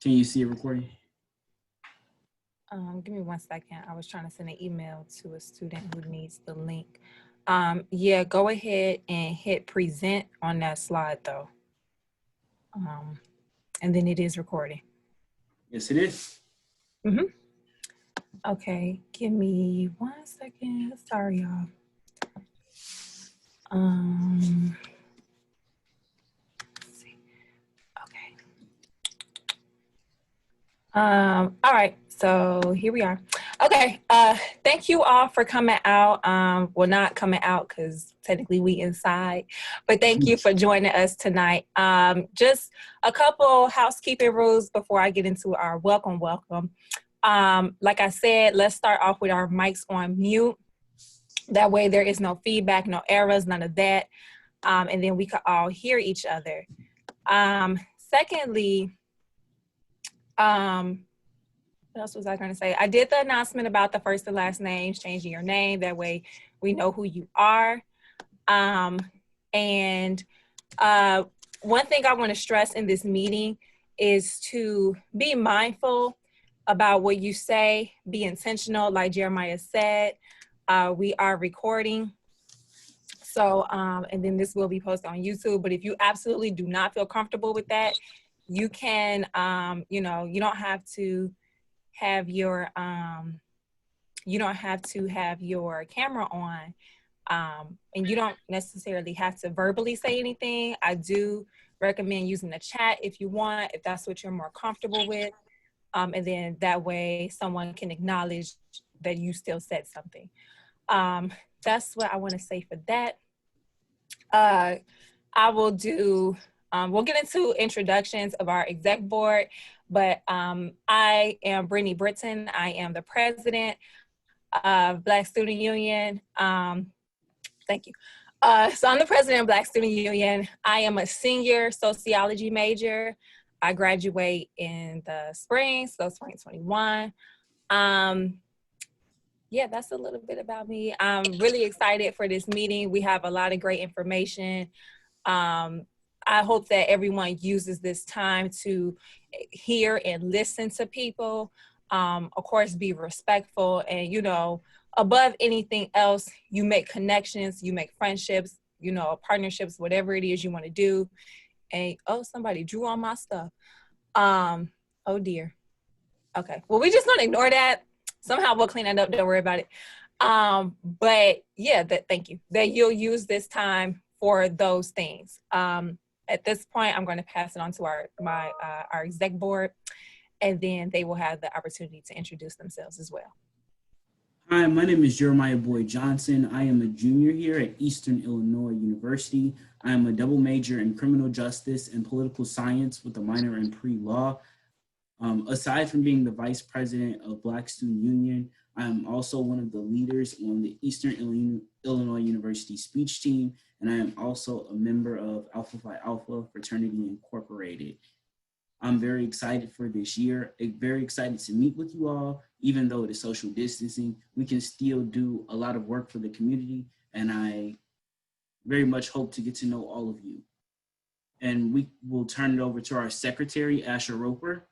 Can you see it recording? Give me 1 second. I was trying to send an email to a student who needs the link. Yeah, go ahead and hit present on that slide though. And then it is recording. Yes, it is. Okay, give me 1 second. Sorry, y'all. Let's see. Okay. All right, so here we are. Okay, thank you all for coming out. Well, not coming out because technically we inside, but thank you for joining us tonight. Just a couple housekeeping rules before I get into our welcome. Like I said, let's start off with our mics on mute. That way there is no feedback, no errors, none of that. And then we can all hear each other. Secondly, what else was I going to say? I did the announcement about the first and last names, changing your name. That way we know who you are. One thing I want to stress in this meeting is to be mindful about what you say, be intentional, like Jeremiah said. We are recording. So, and then this will be posted on YouTube, but if you absolutely do not feel comfortable with that, you can, you don't have to have your camera on, and you don't necessarily have to verbally say anything. I do recommend using the chat if you want, if that's what you're more comfortable with, and then that way someone can acknowledge that you still said something. That's what I want to say for that. I will do, we'll get into introductions of our exec board, but I am Brittany Britton. I am the president of Black Student Union. Thank you. So I'm the president of Black Student Union. I am a senior sociology major. I graduate in the spring, so 2021. Yeah, that's a little bit about me. I'm really excited for this meeting. We have a lot of great information. I hope that everyone uses this time to hear and listen to people. Of course, be respectful, and, above anything else, you make connections, you make friendships, partnerships, whatever it is you want to do. And, oh, somebody drew on my stuff. Oh dear. Okay, well, we're just gonna ignore that. Somehow we'll clean it up, don't worry about it. But yeah, thank you, that you'll use this time for those things. At this point, I'm going to pass it on to our exec board, and then they will have the opportunity to introduce themselves as well. Hi, my name is Jeremiah Boyd Johnson. I am a junior here at Eastern Illinois University. I am a double major in criminal justice and political science with a minor in pre-law. Aside from being the vice president of Black Student Union, I am also one of the leaders on the Eastern Illinois University speech team, and I am also a member of Alpha Phi Alpha Fraternity Incorporated. I'm very excited for this year, very excited to meet with you all. Even though it is social distancing, we can still do a lot of work for the community, and I very much hope to get to know all of you. And we will turn it over to our secretary, Asher Roper.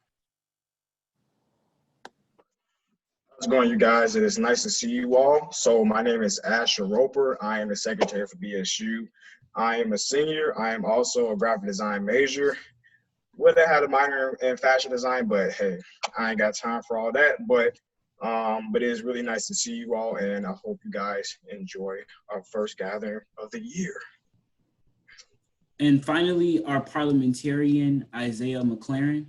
How's it going, you guys? It is nice to see you all. So my name is Asher Roper. I am the secretary for BSU. I am a senior. I am also a graphic design major. Would have had a minor in fashion design, but hey, I ain't got time for all that. But it is really nice to see you all, and I hope you guys enjoy our first gathering of the year. And finally, our parliamentarian, Isaiah McLaren.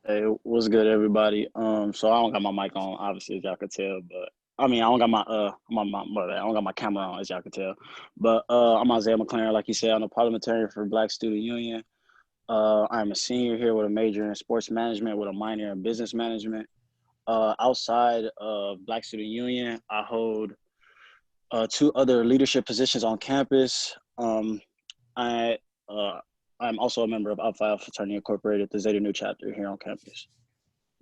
Hey, what's good, everybody? So I don't got my mic on, obviously, as y'all can tell, but I mean, I don't got my I don't got my camera on, as y'all can tell. But I'm Isaiah McLaren, like you said. I'm a parliamentarian for Black Student Union. I'm a senior here with a major in sports management with a minor in business management. Outside of Black Student Union, I hold 2 other leadership positions on campus. I'm also a member of Alpha Phi Alpha Fraternity Incorporated, the Zeta Nu chapter here on campus.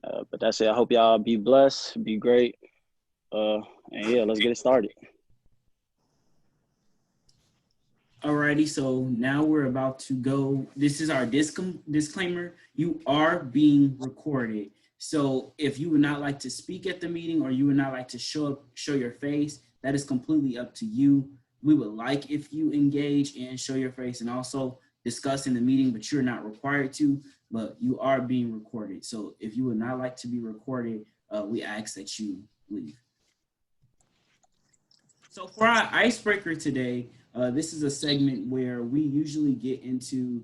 But that's it. I hope y'all be blessed, be great. And yeah, let's get it started. Alrighty, so now we're about to go. This is our disclaimer. You are being recorded. So if you would not like to speak at the meeting or you would not like to show your face, that is completely up to you. We would like if you engage and show your face and also discuss in the meeting, but you're not required to, but you are being recorded. So if you would not like to be recorded, we ask that you leave. So for our icebreaker today, this is a segment where we usually get into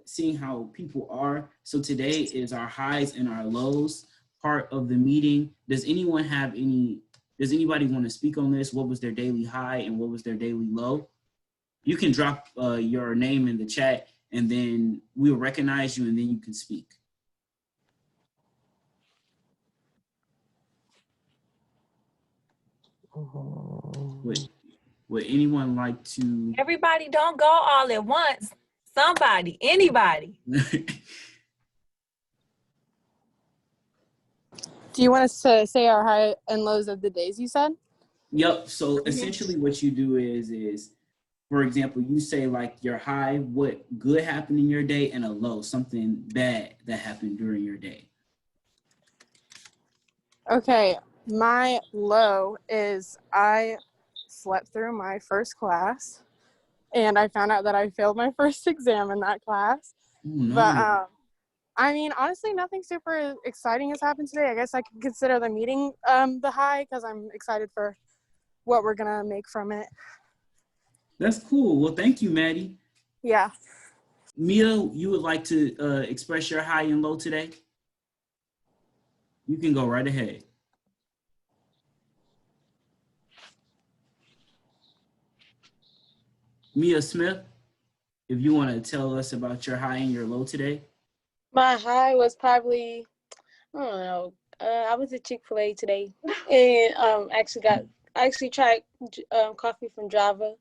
seeing how people are. So today is our highs and our lows part of the meeting. Does anybody want to speak on this? What was their daily high and what was their daily low? You can drop your name in the chat and then we'll recognize you and then you can speak. Would anyone like to? Everybody don't go all at once. Somebody, anybody. Do you want us to say our high and lows of the days you said? Yep. So essentially what you do is, for example, you say like your high, what good happened in your day, and a low, something bad that happened during your day. Okay, my low is I slept through my first class and I found out that I failed my first exam in that class. Oh, no. But I mean, honestly, nothing super exciting has happened today. I guess I can consider the meeting the high because I'm excited for what we're gonna make from it. That's cool. Well, thank you, Maddie. Yeah. Mia, you would like to express your high and low today? You can go right ahead. Mia Smith, if you want to tell us about your high and your low today. My high was probably, I don't know. I was at Chick-fil-A today, and actually tried coffee from Java,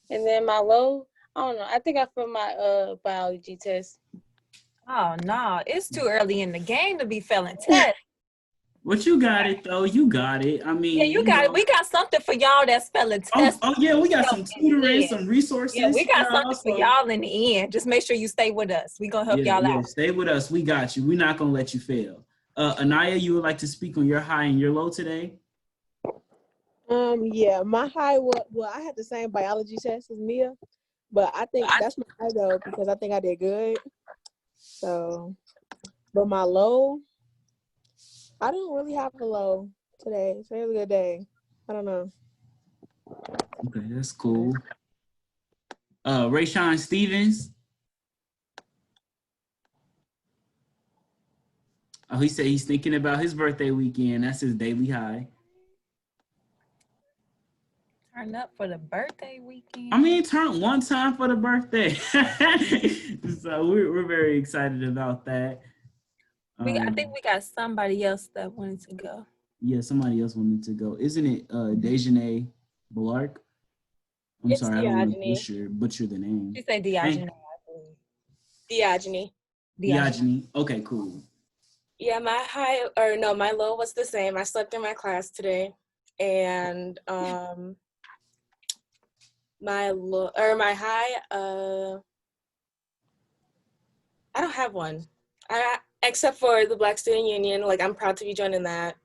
and then my low, I don't know. I think I failed my biology test. Oh no, it's too early in the game to be failing tests. But you got it though. You got it. I mean, Yeah, you got it. We got something for y'all that's spelling tests. Oh yeah, we got some tutoring, some resources. Yeah, we got something for y'all in the end. Just make sure you stay with us. We're gonna help y'all out. Stay with us. We got you. We're not gonna let you fail. Anaya, you would like to speak on your high and your low today? Yeah, my high was, well, I had the same biology test as Mia, but I think that's my high though, because I think I did good. So, but my low, I don't really have a low today. It's a really good day. I don't know. Okay, that's cool. Rayshawn Stevens. Oh, he said he's thinking about his birthday weekend. That's his daily high. Turn up for the birthday weekend. I mean, turn one time for the birthday. So we're very excited about that. I think we got somebody else that wanted to go. Yeah, somebody else wanted to go. Isn't it Dejanae Blark? I'm It's sorry, I don't want to Diogene. butcher the name. She said Diogene, I believe. Diogene. Diogene. Okay, cool. Yeah, my low was the same. I slept in my class today, and my high, I don't have one. Except for the Black Student Union, like I'm proud to be joining that.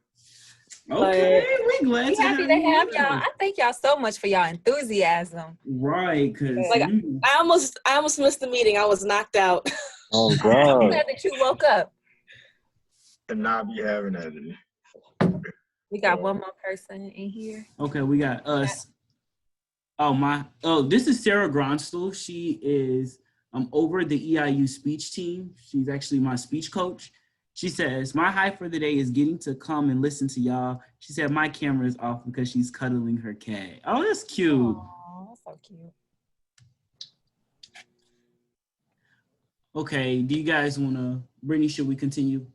Okay, we glad to happy have to you. have y'all. I thank y'all so much for y'all enthusiasm. Right, because like I almost missed the meeting. I was knocked out. Oh I'm God. glad that you woke up. And not be having that. We got one more person in here. Okay, we got us. This is Sarah Gronstel. She is over the EIU speech team. She's actually my speech coach. She says, my high for the day is getting to come and listen to y'all. She said my camera is off because she's cuddling her cat. Oh, that's cute. Aww, that's so cute. Okay, do you guys want to, Brittany, should we continue?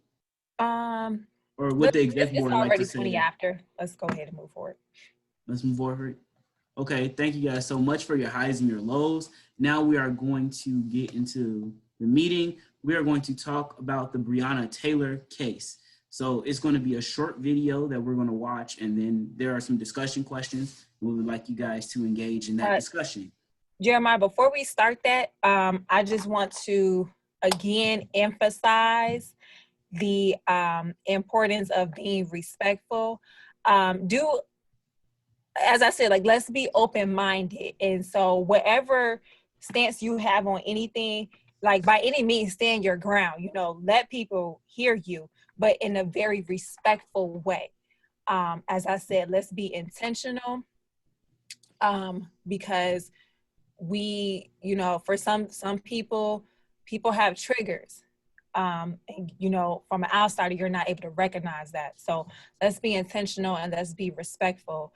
Or what the executive board like to It's say? already 20 after. Let's go ahead and move forward. Let's move forward. Okay, thank you guys so much for your highs and your lows. Now we are going to get into the meeting. We are going to talk about the Breonna Taylor case. So it's going to be a short video that we're going to watch, and then there are some discussion questions. We would like you guys to engage in that discussion. Jeremiah, before we start that, I just want to again emphasize the importance of being respectful. As I said, like, let's be open-minded. And so whatever stance you have on anything, like, by any means, stand your ground, let people hear you, but in a very respectful way. As I said, let's be intentional, because we, for some people have triggers. And, from an outsider, you're not able to recognize that. So let's be intentional and let's be respectful.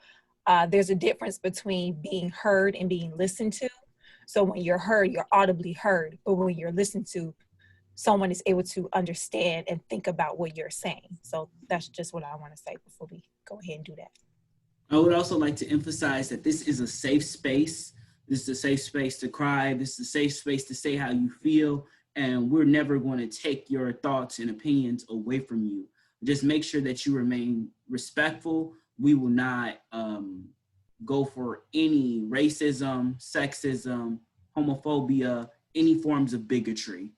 There's a difference between being heard and being listened to. So when you're heard, you're audibly heard. But when you're listened to, someone is able to understand and think about what you're saying. So that's just what I want to say before we go ahead and do that. I would also like to emphasize that this is a safe space. This is a safe space to cry. This is a safe space to say how you feel. And we're never going to take your thoughts and opinions away from you. Just make sure that you remain respectful. We will not go for any racism, sexism, homophobia, any forms of bigotry.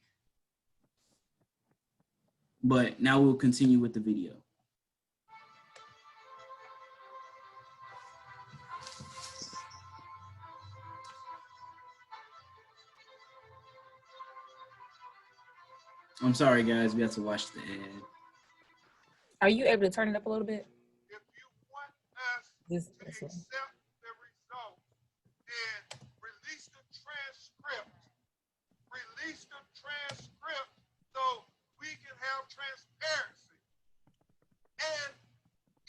But now we'll continue with the video. I'm sorry, guys. We have to watch the ad. Are you able to turn it up a little bit? If you want us This to accept the result, then release the transcript. Release the transcript so we can have transparency. And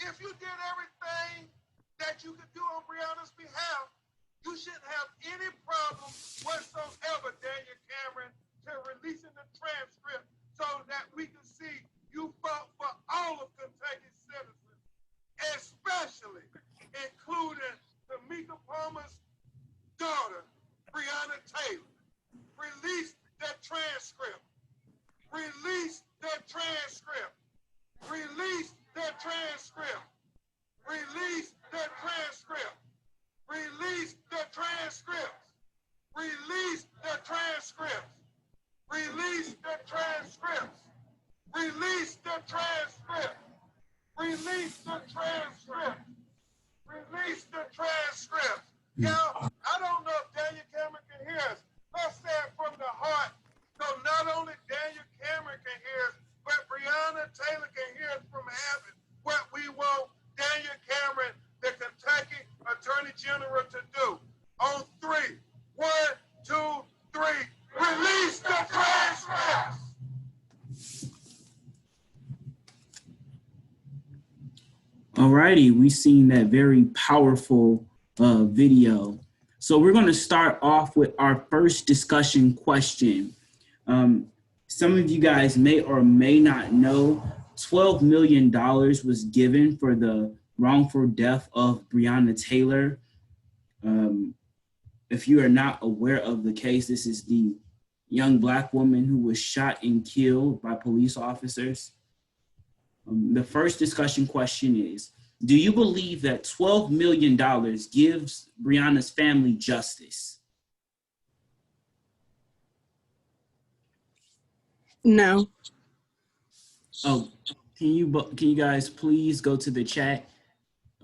if you did everything that you could do on Brianna's behalf, you shouldn't have any problem whatsoever, Daniel Cameron, to releasing the transcript so that we can see you fought for all of Kentucky citizens, especially including Tamika Palmer's daughter, Breonna Taylor. Release that transcript. Release that transcript. Release that transcript. Release that transcript. Release the transcripts. Release the transcripts. Release the transcripts. Release the transcripts. Release the transcripts. Release the transcripts. Y'all, I don't know if Daniel Cameron can hear us. Let's say it from the heart. So not only Daniel Cameron can hear us, but Breonna Taylor can hear us from heaven. What we want Daniel Cameron, the Kentucky Attorney General, to do. On 3. 1, 2, 3. Release the transcripts. Alrighty, we've seen that very powerful video. So we're going to start off with our first discussion question. Some of you guys may or may not know $12 million was given for the wrongful death of Breonna Taylor. If you are not aware of the case, this is the young Black woman who was shot and killed by police officers. The first discussion question is, do you believe that $12 million gives Breonna's family justice? No. Oh, can you guys please go to the chat,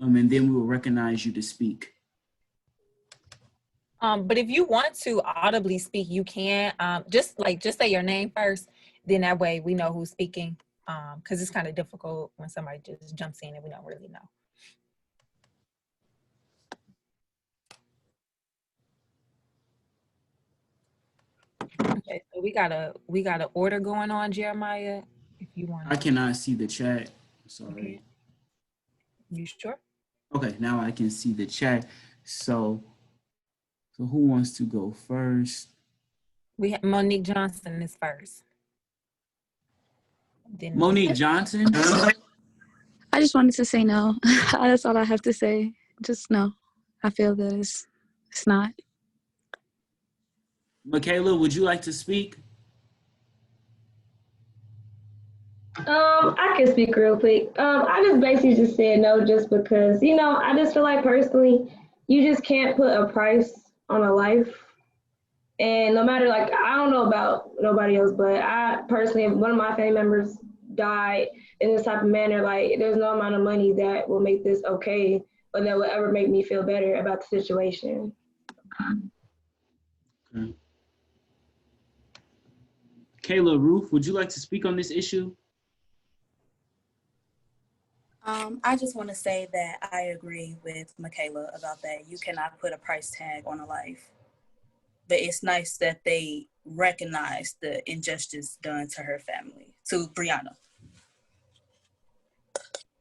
and then we will recognize you to speak. But if you want to audibly speak, you can. Just say your name first. Then that way we know who's speaking. Because it's kind of difficult when somebody just jumps in and we don't really know. Okay, so we got a order going on, Jeremiah. If you want. I cannot see the chat. Sorry. Okay. You sure? Okay, now I can see the chat. So who wants to go first? We have Monique Johnson is first. Then Monique Johnson? I just wanted to say no. That's all I have to say. Just no. I feel that it's not. Michaela, would you like to speak? I can speak real quick. I just basically just said no just because, I just feel like personally, you just can't put a price on a life. And no matter, like, I don't know about nobody else, but I personally, if one of my family members died in this type of manner, like, there's no amount of money that will make this okay, or that will ever make me feel better about the situation. Okay. Kayla, Ruth, would you like to speak on this issue? I just want to say that I agree with Michaela about that. You cannot put a price tag on a life. But it's nice that they recognize the injustice done to her family, to Brianna.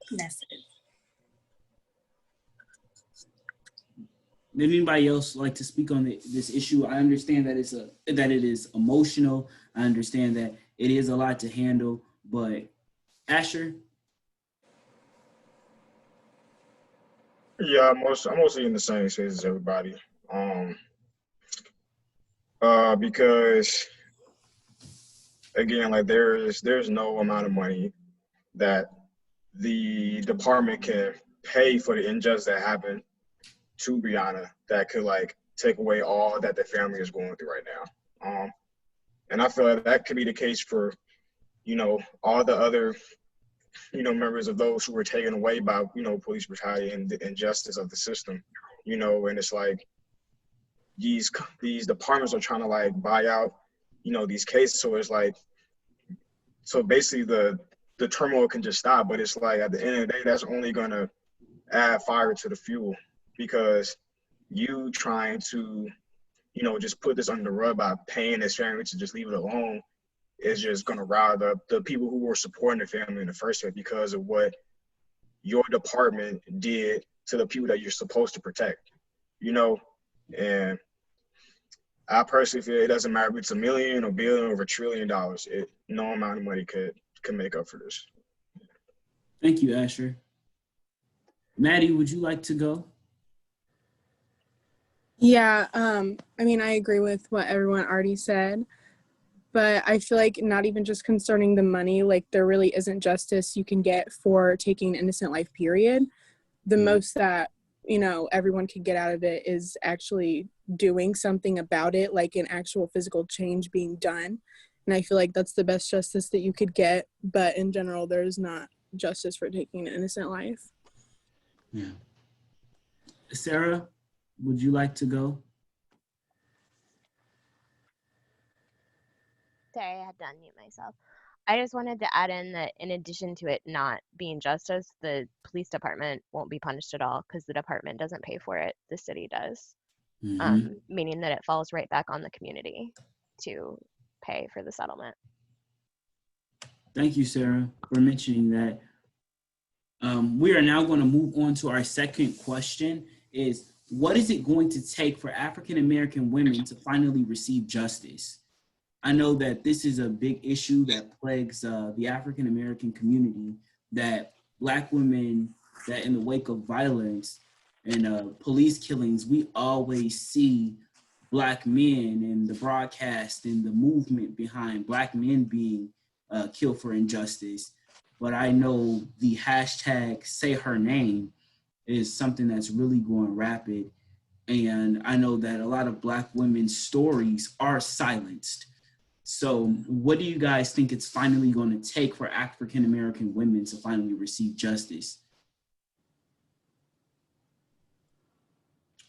And that's it. Would anybody else like to speak on this issue? I understand that it is emotional. I understand that it is a lot to handle, but Asher? Yeah, I'm mostly in the same space as everybody. Because again, like there's no amount of money that the department can pay for the injustice that happened to Brianna that could like take away all that the family is going through right now. And I feel like that could be the case for, all the other, members of those who were taken away by, police brutality and the injustice of the system, and it's like these departments are trying to like buy out, these cases. So it's like, so basically the turmoil can just stop, but it's like at the end of the day, that's only gonna add fire to the fuel, because you trying to, just put this under the rug by paying this family to just leave it alone is just gonna rile the people who were supporting the family in the first place because of what your department did to the people that you're supposed to protect, and I personally feel it doesn't matter if it's $1 million or $1 billion or $1 trillion. No amount of money could make up for this. Thank you, Asher. Maddie, would you like to go? Yeah, I mean, I agree with what everyone already said, but I feel like not even just concerning the money, like there really isn't justice you can get for taking an innocent life, period. The most that, everyone could get out of it is actually doing something about it, like an actual physical change being done. And I feel like that's the best justice that you could get, but in general, there's not justice for taking an innocent life. Yeah. Sarah, would you like to go? Sorry, I had to unmute myself. I just wanted to add in that in addition to it not being justice, the police department won't be punished at all because the department doesn't pay for it. The city does, meaning that it falls right back on the community to pay for the settlement. Thank you, Sarah, for mentioning that. We are now going to move on to our second question is, what is it going to take for African-American women to finally receive justice? I know that this is a big issue that plagues the African-American community, that Black women, that in the wake of violence and police killings, we always see Black men and the broadcast and the movement behind Black men being killed for injustice. But I know the hashtag Say Her Name is something that's really going rapid. And I know that a lot of Black women's stories are silenced. So what do you guys think it's finally going to take for African-American women to finally receive justice?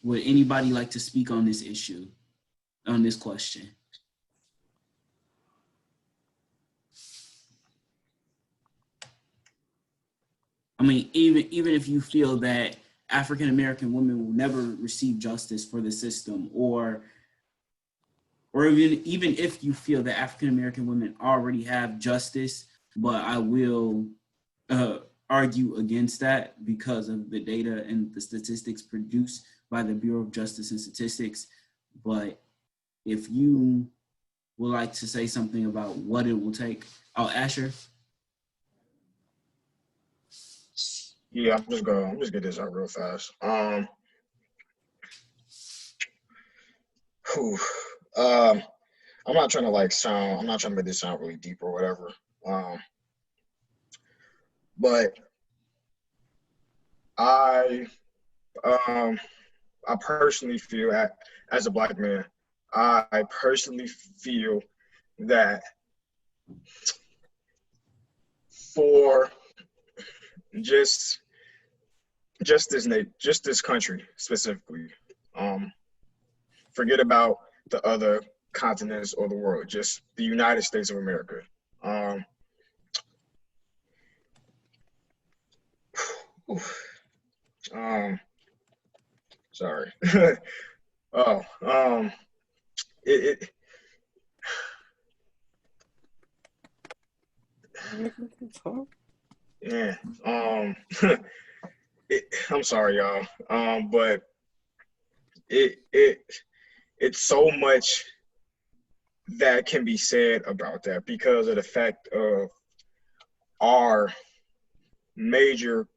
Would anybody like to speak on this issue, on this question? I mean, even if you feel that African-American women will never receive justice for the system, or even if you feel that African-American women already have justice, but I will argue against that because of the data and the statistics produced by the Bureau of Justice and Statistics. But if you would like to say something about what it will take, Asher. Yeah, I'm just get this out real fast. I'm not trying to I'm not trying to make this sound really deep or whatever. But I personally feel as a Black man, I personally feel that for just this country specifically, forget about the other continents or the world, just the United States of America. Sorry. Oh, it yeah. I'm sorry, y'all. But it's so much that can be said about that because of the fact of our major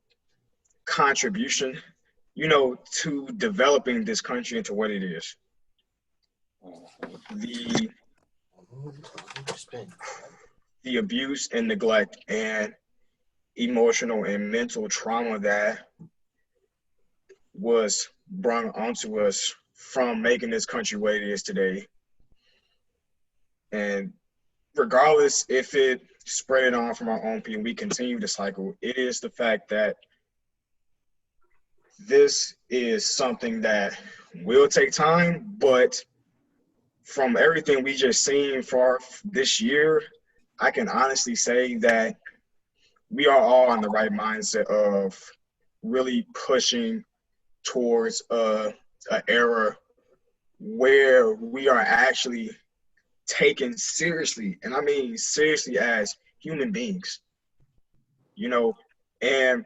contribution, to developing this country into what it is. The abuse and neglect and emotional and mental trauma that was brought onto us from making this country what it is today. And regardless if it spread on from our own people, we continue the cycle. It is the fact that this is something that will take time, but from everything we just seen for this year, I can honestly say that we are all on the right mindset of really pushing towards an era where we are actually taken seriously, and I mean seriously as human beings, and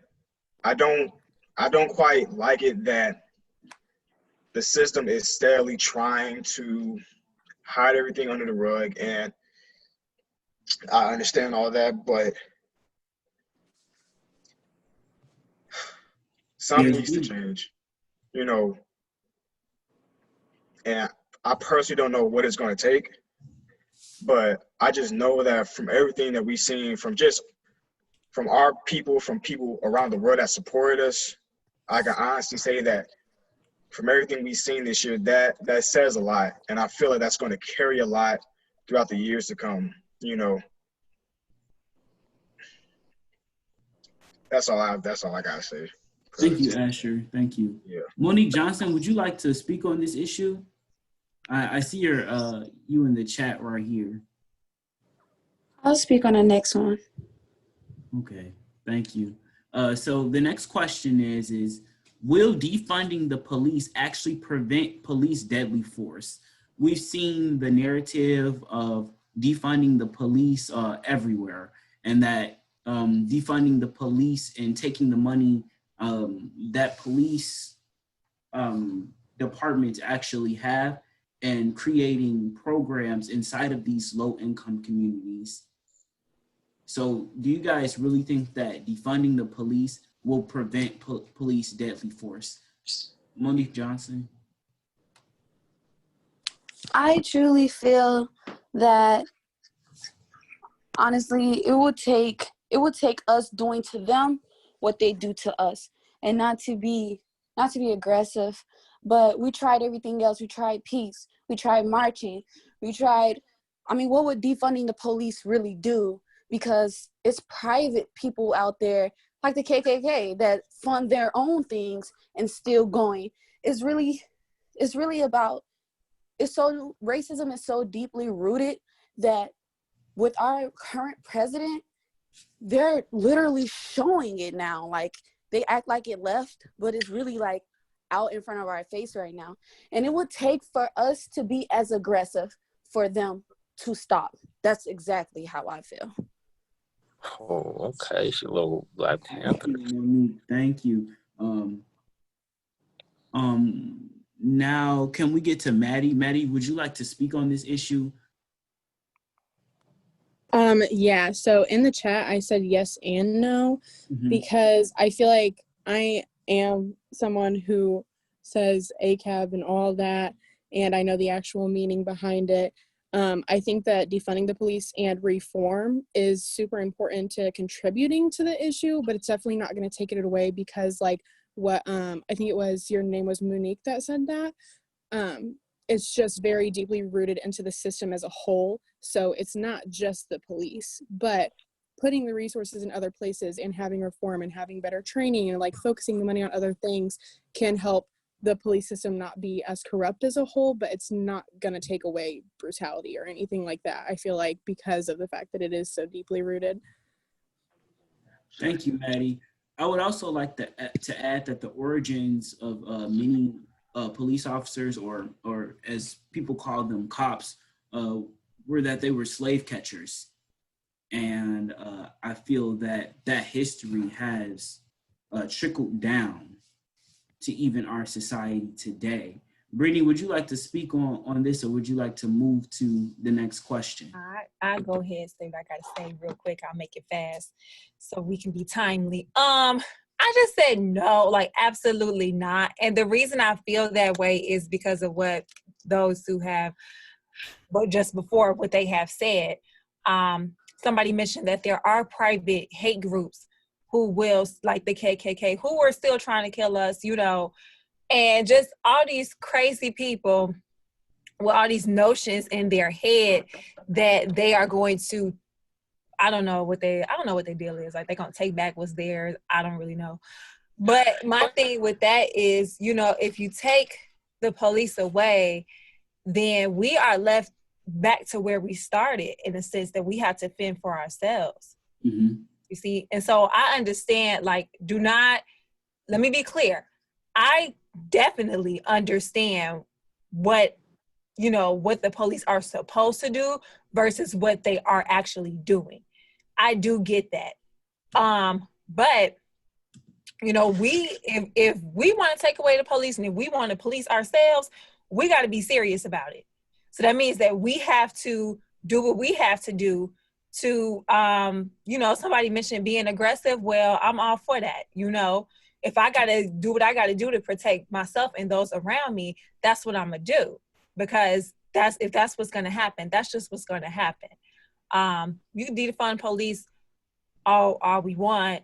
I don't quite like it that the system is steadily trying to hide everything under the rug, and I understand all that, but something needs to change, and I personally don't know what it's going to take, but I just know that from everything that we've seen from our people, from people around the world that supported us, I can honestly say that from everything we've seen this year, that says a lot. And I feel like that's going to carry a lot throughout the years to come, That's all I gotta say. Thank you, Asher. Thank you. Yeah. Monique Johnson, would you like to speak on this issue? I see you in the chat right here. I'll speak on the next one. Okay, thank you. So the next question is will defunding the police actually prevent police deadly force? We've seen the narrative of defunding the police everywhere, and that defunding the police and taking the money that police departments actually have and creating programs inside of these low-income communities. So do you guys really think that defunding the police will prevent police deadly force? Monique Johnson. I truly feel that honestly, it would take us doing to them what they do to us, and not to be aggressive. But we tried everything else. We tried peace. We tried marching. What would defunding the police really do? Because it's private people out there like the KKK that fund their own things and still going. Racism is so deeply rooted that with our current president, they're literally showing it now. Like, they act like it left, but it's really like out in front of our face right now. And it would take for us to be as aggressive for them to stop. That's exactly how I feel. Oh, okay. She a little Black Panther. Thank you. Now can we get to Maddie? Maddie, would you like to speak on this issue? Yeah, so in the chat, I said yes and no, because I feel like I am someone who says ACAB and all that, and I know the actual meaning behind it. I think that defunding the police and reform is super important to contributing to the issue, but it's definitely not going to take it away, because like what I think it was your name was Monique that said that. It's just very deeply rooted into the system as a whole. So it's not just the police, but putting the resources in other places and having reform and having better training and like focusing the money on other things can help the police system not be as corrupt as a whole, but it's not going to take away brutality or anything like that. I feel like because of the fact that it is so deeply rooted. Thank you, Maddie. I would also like to add that the origins of many police officers, or as people call them, cops, were that they were slave catchers. And I feel that that history has trickled down to even our society today. Brittany, would you like to speak on this, or would you like to move to the next question? I go ahead and say what I gotta say real quick. I'll make it fast so we can be timely. I just said no, like absolutely not. And the reason I feel that way is because of what those who have, but just before what they have said. Somebody mentioned that there are private hate groups who will, like the KKK, who are still trying to kill us, you know, and just all these crazy people with all these notions in their head that they are going to, I don't know what their deal is. Like they're gonna take back what's theirs. I don't really know. But my thing with that is, you know, if you take the police away, then we are left back to where we started in the sense that we have to fend for ourselves. Mm-hmm. You see? And so I understand, like, let me be clear. I definitely understand what the police are supposed to do versus what they are actually doing. I do get that. But you know, if we want to take away the police and if we want to police ourselves, we got to be serious about it. So that means that we have to do what we have to do to, you know, somebody mentioned being aggressive. Well, I'm all for that. You know, if I got to do what I got to do to protect myself and those around me, that's what I'm going to do. Because if that's what's going to happen, that's just what's going to happen. You can defund police all we want.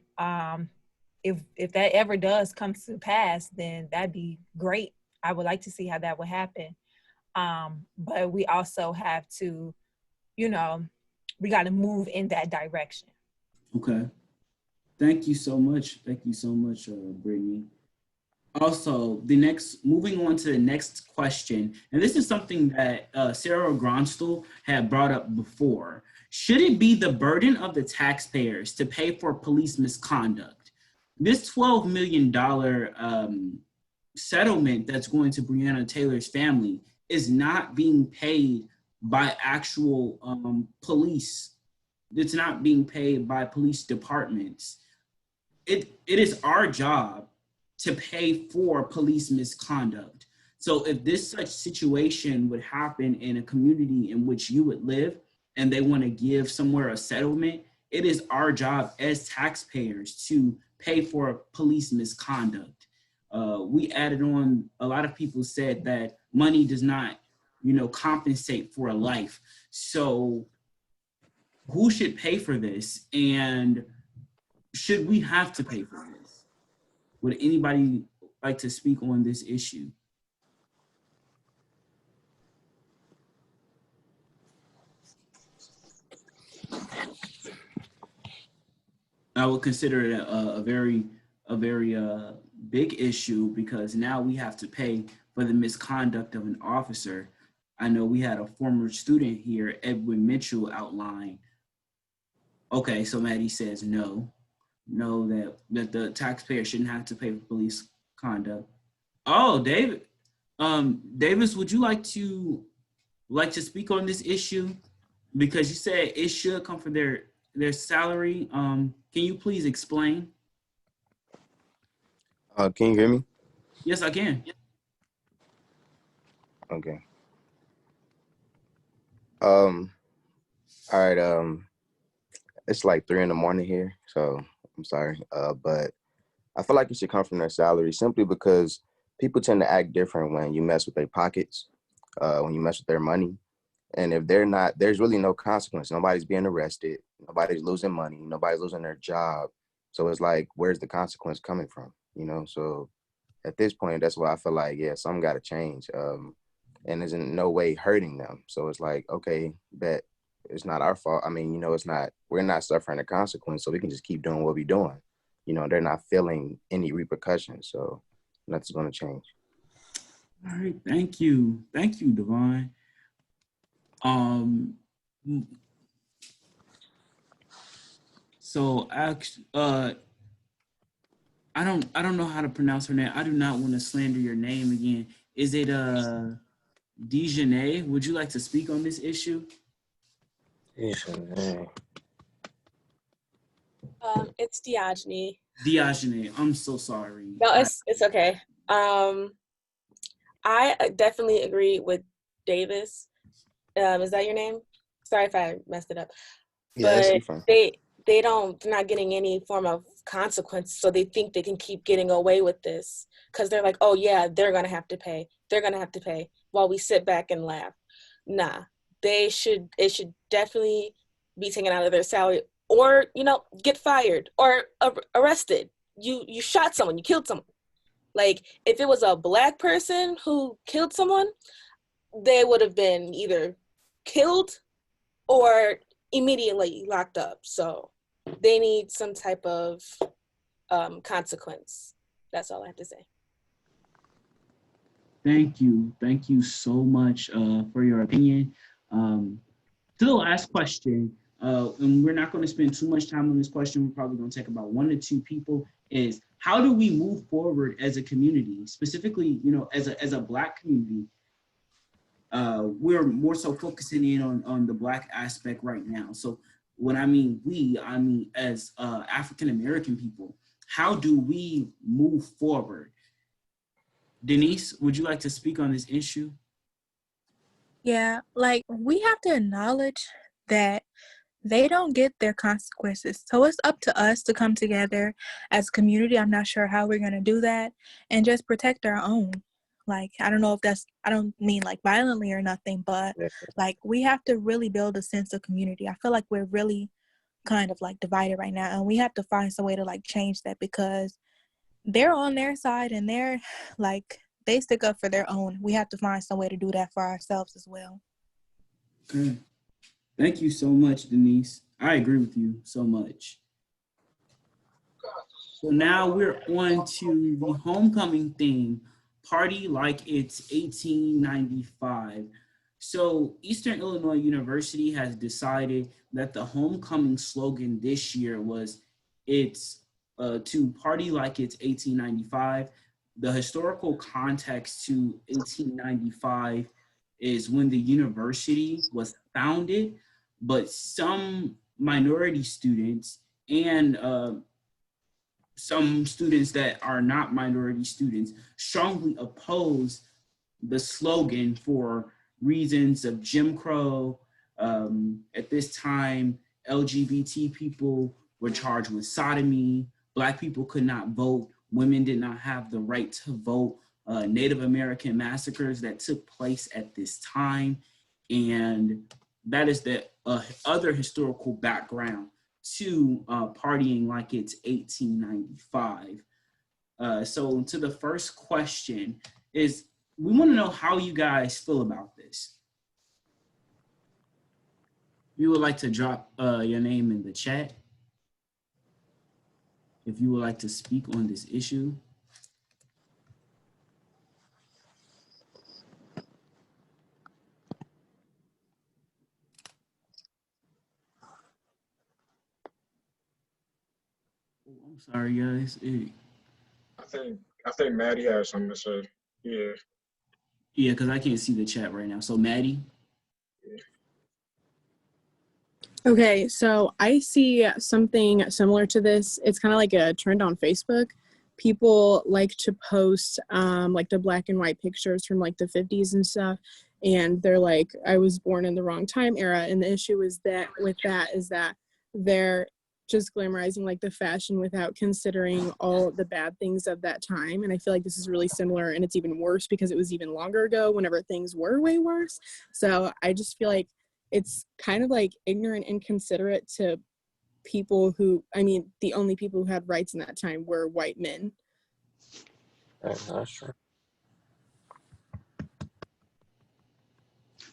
If that ever does come to pass, then that'd be great. I would like to see how that would happen. But we also have to, you know, we got to move in that direction. Okay. Thank you so much. Thank you so much, Brittany. Also, moving on to the next question, and this is something that Sarah Gronstel had brought up before. Should it be the burden of the taxpayers to pay for police misconduct? This $12 million settlement that's going to Breonna Taylor's family is not being paid by actual police. It's not being paid by police departments. It is our job to pay for police misconduct. So if this such situation would happen in a community in which you would live and they want to give somewhere a settlement, it is our job as taxpayers to pay for police misconduct. We added on, a lot of people said that money does not, you know, compensate for a life. So who should pay for this? And should we have to pay for this? Would anybody like to speak on this issue? I would consider it a very big issue, because now we have to pay for the misconduct of an officer. I know we had a former student here, Edwin Mitchell, outline. Okay, so Maddie says no, that the taxpayer shouldn't have to pay for police conduct. Oh, David, Davis, would you like to speak on this issue? Because you said it should come from their salary. Can you please explain? Can you hear me? Yes, I can. Okay. All right. It's like 3 a.m. here, so I'm sorry. But I feel like it should come from their salary, simply because people tend to act different when you mess with their pockets, when you mess with their money. And if they're not, there's really no consequence. Nobody's being arrested. Nobody's losing money. Nobody's losing their job. So it's like, where's the consequence coming from? you know? So at this point, that's why I feel like, yeah, something got to change. And is in no way hurting them. So it's like, okay, bet it's not our fault. I mean, you know, we're not suffering the consequence, so we can just keep doing what we're doing. You know, they're not feeling any repercussions, so nothing's going to change. All right, thank you, Devon. So I don't know how to pronounce her name. I do not want to slander your name again. Is it Dejanay? Would you like to speak on this issue? Dejanay. It's Diogene. Diogene, I'm so sorry. No, it's okay. I definitely agree with Davis. Is that your name? Sorry if I messed it up. Yeah, But they're not getting any form of consequence, so they think they can keep getting away with this because they're like, oh yeah, they're gonna have to pay. They're gonna have to pay while we sit back and laugh. Nah, it should definitely be taken out of their salary, or get fired or arrested. You shot someone, you killed someone. Like, if it was a Black person who killed someone, they would have been either killed or immediately locked up. So they need some type of consequence. That's all I have to say. Thank you so much for your opinion. To the last question, and we're not going to spend too much time on this question. We're probably going to take about 1 to 2 people. Is how do we move forward as a community, specifically, as a Black community? We're more so focusing in on the Black aspect right now. So when I mean we, I mean as African American people. How do we move forward? Denise, would you like to speak on this issue? Yeah, like we have to acknowledge that they don't get their consequences. So it's up to us to come together as a community. I'm not sure how we're going to do that and just protect our own. Like, I don't know if I don't mean like violently or nothing, but like we have to really build a sense of community. I feel like we're really kind of like divided right now, and we have to find some way to like change that because they're on their side and they're like, they stick up for their own. We have to find some way to do that for ourselves as well. Okay. Thank you so much, Denise. I agree with you so much. So now we're on to the homecoming theme, party like it's 1895. So Eastern Illinois University has decided that the homecoming slogan this year was to party like it's 1895. The historical context to 1895 is when the university was founded, but some minority students and some students that are not minority students strongly oppose the slogan for reasons of Jim Crow. At this time, LGBT people were charged with sodomy. Black people could not vote. Women did not have the right to vote. Native American massacres that took place at this time. And that is the other historical background to partying like it's 1895. So to the first question is, we want to know how you guys feel about this. You would like to drop your name in the chat if you would like to speak on this issue. Oh, I'm sorry, guys. I think Maddie has something to say. Yeah. Yeah, because I can't see the chat right now. So Maddie. Okay, so I see something similar to this. It's kind of like a trend on Facebook. People like to post like the black and white pictures from like the 50s and stuff. And they're like, I was born in the wrong time era. And the issue is that they're just glamorizing like the fashion without considering all the bad things of that time. And I feel like this is really similar, and it's even worse because it was even longer ago whenever things were way worse. So I just feel like it's kind of like ignorant and inconsiderate to people who, I mean, the only people who had rights in that time were white men. That's true.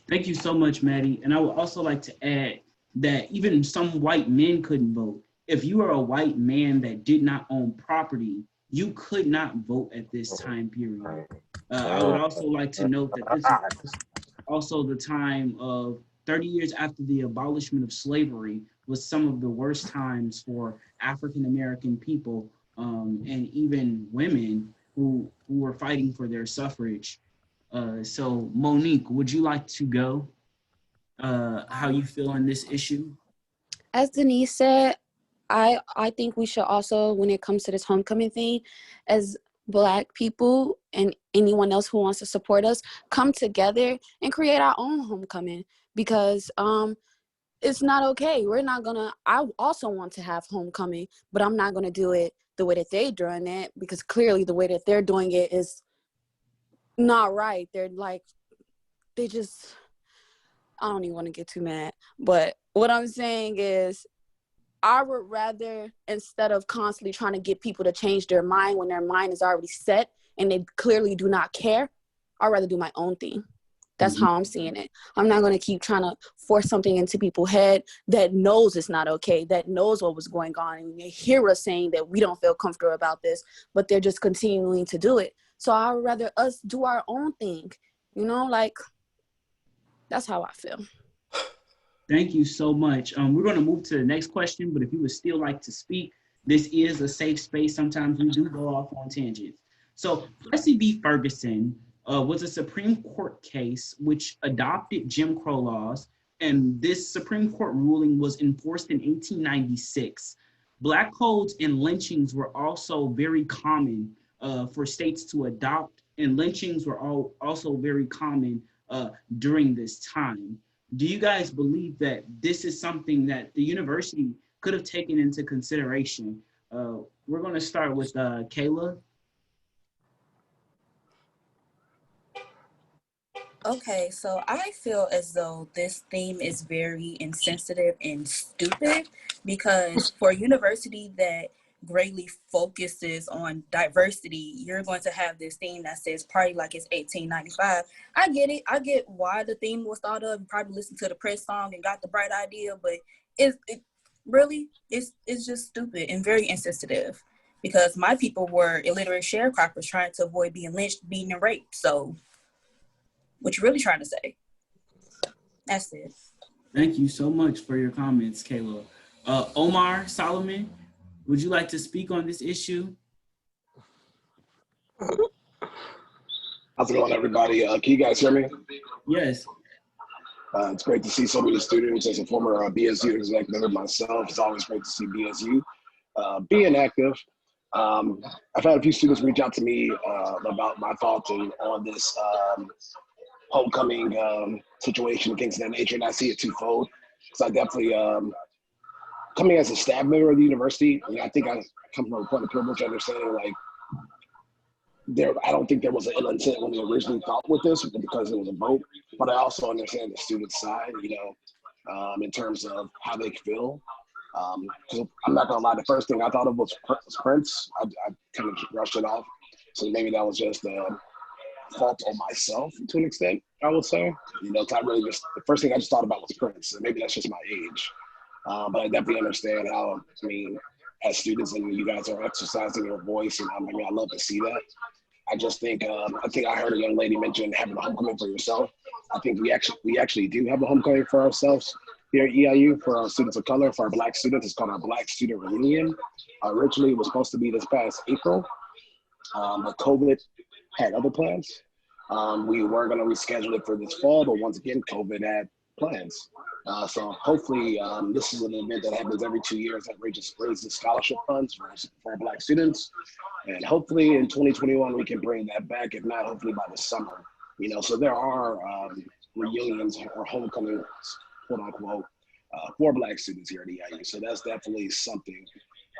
Thank you so much, Maddie. And I would also like to add that even some white men couldn't vote. If you are a white man that did not own property, you could not vote at this time period. I would also like to note that this is also the time of 30 years after the abolishment of slavery was some of the worst times for African American people and even women who were fighting for their suffrage. So Monique, would you like to go? How you feel on this issue? As Denise said, I think we should also, when it comes to this homecoming thing, as Black people and anyone else who wants to support us, come together and create our own homecoming, because it's not okay. We're not gonna, I also want to have homecoming, but I'm not gonna do it the way that they're doing it, because clearly the way that they're doing it is not right. They're like, they just, I don't even want to get too mad, but what I'm saying is, I would rather, instead of constantly trying to get people to change their mind when their mind is already set and they clearly do not care, I'd rather do my own thing. That's how I'm seeing it. I'm not going to keep trying to force something into people's head that knows it's not okay, that knows what was going on. And they hear us saying that we don't feel comfortable about this, but they're just continuing to do it. So I'd rather us do our own thing. You know, like, that's how I feel. Thank you so much. We're going to move to the next question, but if you would still like to speak, this is a safe space. Sometimes we do go off on tangents. So Plessy v. Ferguson was a Supreme Court case which adopted Jim Crow laws, and this Supreme Court ruling was enforced in 1896. Black codes and lynchings were also very common for states to adopt, and lynchings were also very common during this time. Do you guys believe that this is something that the university could have taken into consideration? We're going to start with Kayla. Okay, so I feel as though this theme is very insensitive and stupid, because for a university that greatly focuses on diversity, you're going to have this theme that says party like it's 1895. I get it. I get why the theme was thought of. You probably listened to the press song and got the bright idea, but it's just stupid and very insensitive, because my people were illiterate sharecroppers trying to avoid being lynched, beaten, and raped. So what you really trying to say? That's it. Thank you so much for your comments, Kayla. Omar Solomon, would you like to speak on this issue? How's it going, everybody? Can you guys hear me? Yes. It's great to see so many students. As a former BSU executive myself, it's always great to see BSU being active. I've had a few students reach out to me about my thoughts on this homecoming situation and things of that nature, and I see it twofold. So I definitely, coming as a staff member of the university, I think I come from a point of privilege, understanding like I don't think there was an ill intent when we originally thought with this, because it was a vote. But I also understand the student side, in terms of how they feel. Because I'm not gonna lie, the first thing I thought of was Prince. I kind of just brushed it off. So maybe that was just fault on myself to an extent, I would say. I really the first thing I just thought about was Prince. And maybe that's just my age. But I definitely understand how, as students, and you guys are exercising your voice, and I love to see that. I just think, I heard a young lady mention having a homecoming for yourself. I think we actually do have a homecoming for ourselves here at EIU for our students of color, for our Black students. It's called our Black Student Reunion. Originally, it was supposed to be this past April, but COVID had other plans. We were going to reschedule it for this fall, but once again, COVID had plans. So hopefully this is an event that happens every 2 years that raises scholarship funds for our Black students. And hopefully in 2021, we can bring that back. If not, hopefully by the summer. So there are reunions or homecomings, quote unquote, for Black students here at EIU. So that's definitely something.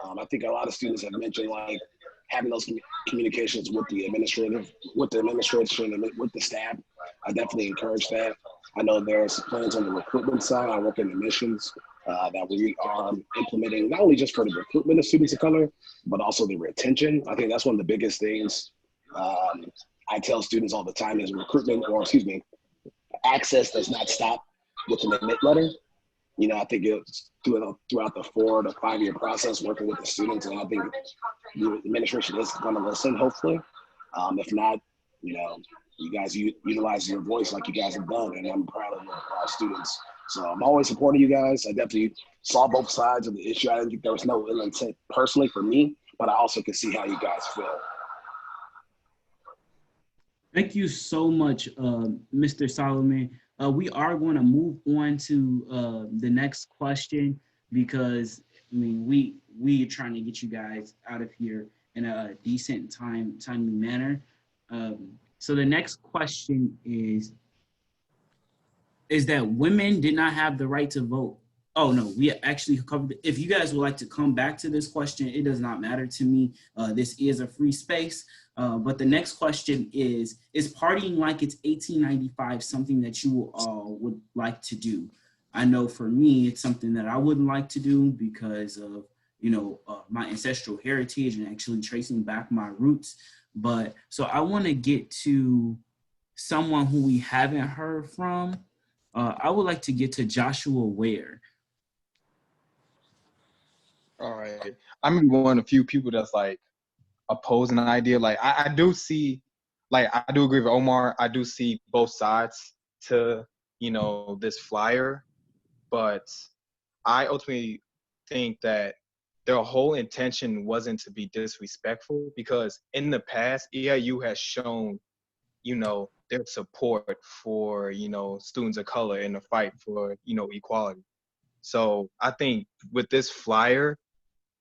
I think a lot of students have mentioned like having those communications with the administration, and with the staff. I definitely encourage that. I know there's plans on the recruitment side. I work in admissions. that we are implementing, not only just for the recruitment of students of color, but also the retention. I think that's one of the biggest things I tell students all the time is recruitment, or excuse me, access does not stop with an admit letter. You know, I think it's throughout the 4 to 5 year process working with the students, and I think the administration is going to listen, hopefully. If not, you know, you guys utilize your voice like you guys have done, and I'm proud of our students. So I'm always supporting you guys. I definitely saw both sides of the issue. I didn't think there was no ill intent personally for me, but I also can see how you guys feel. Thank you so much, Mr. Solomon. We are going to move on to the next question because I mean we are trying to get you guys out of here in a decent timely manner. So the next question is that women did not have the right to vote. Oh no, we actually covered it. If you guys would like to come back to this question, it does not matter to me. This is a free space. But the next question is partying like it's 1895 something that you all would like to do? I know for me, it's something that I wouldn't like to do because of, you know, my ancestral heritage and actually tracing back my roots. But so I want to get to someone who we haven't heard from. I would like to get to Joshua Ware. All right. I'm one of the few people that's like opposing the idea. Like I do see, like I do agree with Omar. I do see both sides to, you know, this flyer, but I ultimately think that their whole intention wasn't to be disrespectful, because in the past, EIU has shown, you know, their support for, you know, students of color in the fight for, you know, equality. So I think with this flyer,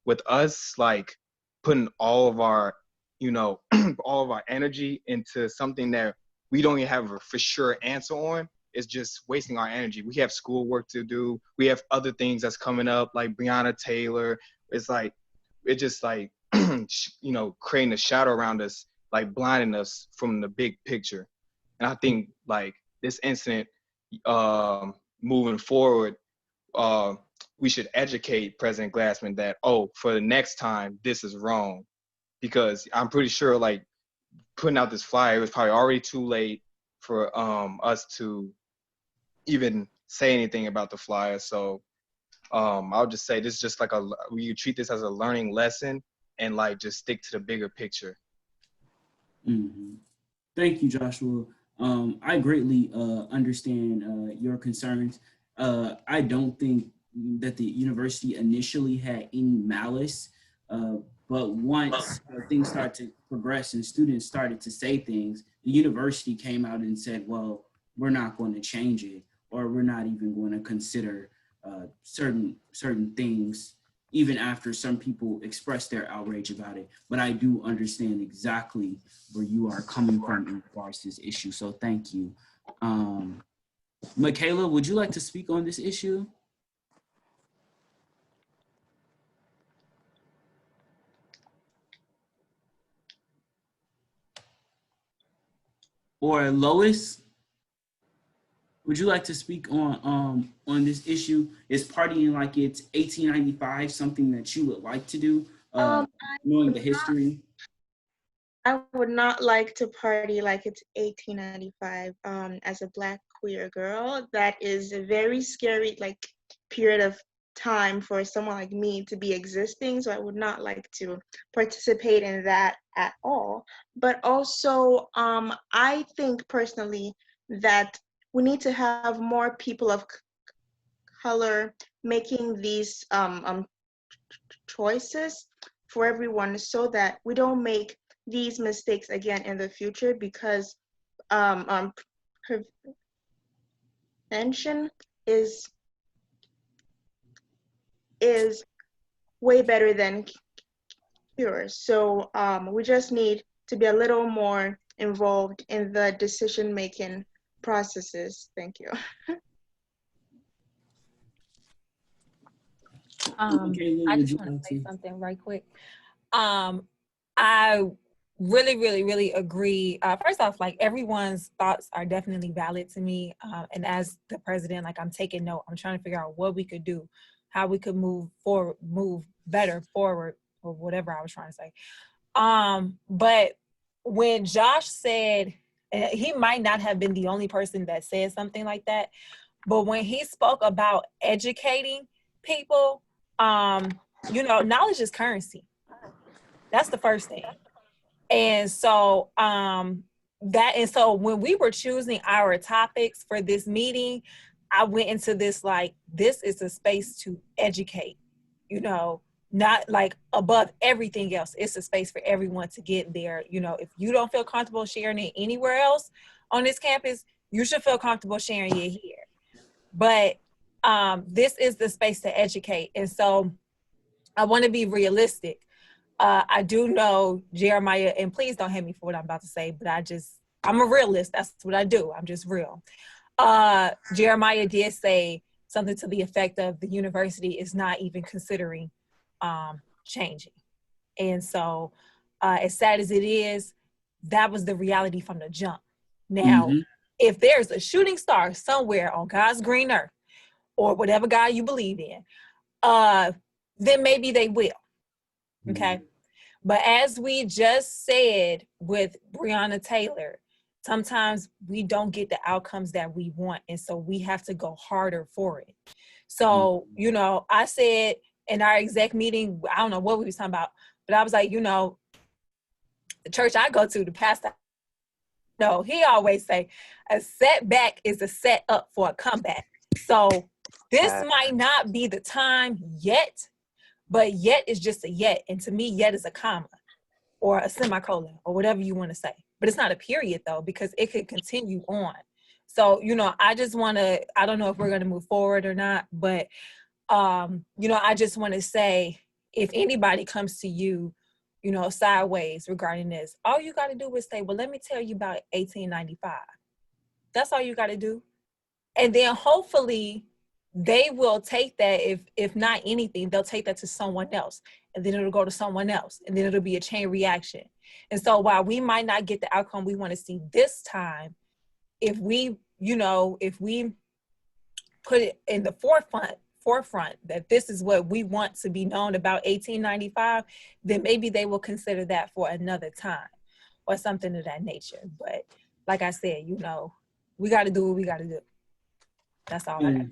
with us like putting all of our, you know, all of our energy into something that we don't even have a for sure answer on, it's just wasting our energy. We have schoolwork to do. We have other things that's coming up, like Breonna Taylor. It's like, it's just like, you know, creating a shadow around us, like blinding us from the big picture. And I think like this incident, moving forward, we should educate President Glassman that, oh, for the next time, this is wrong. Because I'm pretty sure like putting out this flyer, it was probably already too late for us to even say anything about the flyer. So I'll just say this is just like you treat this as a learning lesson and like just stick to the bigger picture. Mm-hmm. Thank you, Joshua. I greatly understand your concerns. I don't think that the university initially had any malice, but once things started to progress and students started to say things, the university came out and said, well, we're not going to change it, or we're not even going to consider certain things, even after some people express their outrage about it. But I do understand exactly where you are coming from in regards to this issue. So thank you. Michaela, would you like to speak on this issue? Or Lois, would you like to speak on this issue? Is partying like it's 1895 something that you would like to do, knowing the history? I would not like to party like it's 1895. As a Black queer girl, that is a very scary like period of time for someone like me to be existing. So I would not like to participate in that at all. But also, I think personally that we need to have more people of color making these choices for everyone, so that we don't make these mistakes again in the future, because prevention is way better than cure. So we just need to be a little more involved in the decision-making processes. Thank you. I just want to say something right quick. I really agree. First off, like everyone's thoughts are definitely valid to me. And as the president, like I'm taking note. I'm trying to figure out what we could do how we could move better forward, or whatever I was trying to say. But when Josh said, and he might not have been the only person that said something like that, but when he spoke about educating people, knowledge is currency. That's the first thing. And so so when we were choosing our topics for this meeting, I went into this like, this is a space to educate, not like above everything else. It's a space for everyone to get there. If you don't feel comfortable sharing it anywhere else on this campus, you should feel comfortable sharing it here. But this is the space to educate. And so I want to be realistic. I do know Jeremiah, and please don't hate me for what I'm about to say, but I'm a realist. That's what I do. I'm just real. Jeremiah did say something to the effect of the university is not even considering changing. And so as sad as it is, that was the reality from the jump. Now, if there's a shooting star somewhere on God's green earth, or whatever God you believe in, then maybe they will. Okay. But as we just said with Breonna Taylor, sometimes we don't get the outcomes that we want. And so we have to go harder for it. So, I said in our exec meeting, I don't know what we was talking about, but I was like, the church I go to, the pastor, he always say a setback is a set up for a comeback. So this might not be the time yet, but yet is just a yet. And to me, yet is a comma or a semicolon or whatever you want to say. But it's not a period though, because it could continue on. So, I just want to, I don't know if we're going to move forward or not, but, I just want to say, if anybody comes to you, sideways regarding this, all you got to do is say, well, let me tell you about 1895. That's all you got to do. And then hopefully they will take that, if not anything, they'll take that to someone else, and then it'll go to someone else, and then it'll be a chain reaction. And so while we might not get the outcome we want to see this time, if we put it in the forefront that this is what we want to be known about 1895, then maybe they will consider that for another time or something of that nature. But like I said, we got to do what we got to do. That's all I got.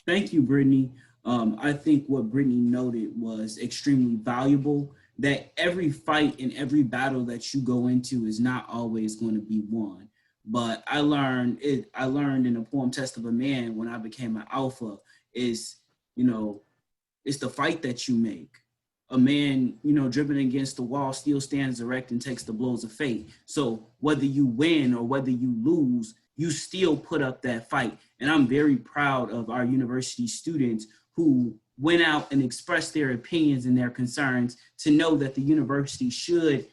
Thank you, Brittany. I think what Brittany noted was extremely valuable, that every fight and every battle that you go into is not always going to be won. But I learned in the poem Test of a Man, when I became an alpha, is, it's the fight that you make. A man, driven against the wall still stands erect and takes the blows of fate. So whether you win or whether you lose, you still put up that fight. And I'm very proud of our university students who went out and expressed their opinions and their concerns, to know that the university should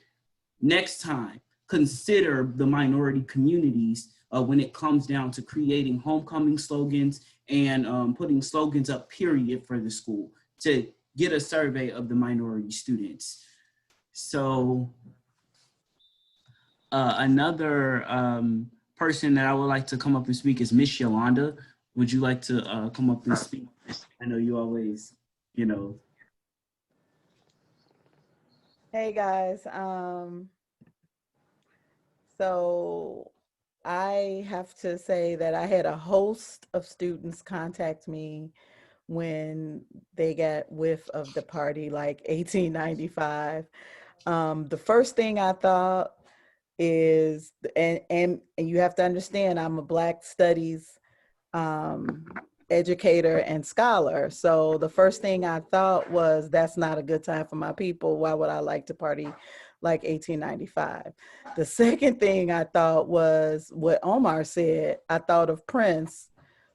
next time consider the minority communities when it comes down to creating homecoming slogans and putting slogans up, period, for the school, to get a survey of the minority students. So another person that I would like to come up and speak is Miss Yolanda. Would you like to come up and speak? I know you always, Hey guys, so I have to say that I had a host of students contact me when they got whiff of the party, like 1895. The first thing I thought is, and you have to understand, I'm a Black Studies educator and scholar. So the first thing I thought was, that's not a good time for my people. Why would I like to party like 1895? The second thing I thought was what Omar said. I thought of Prince,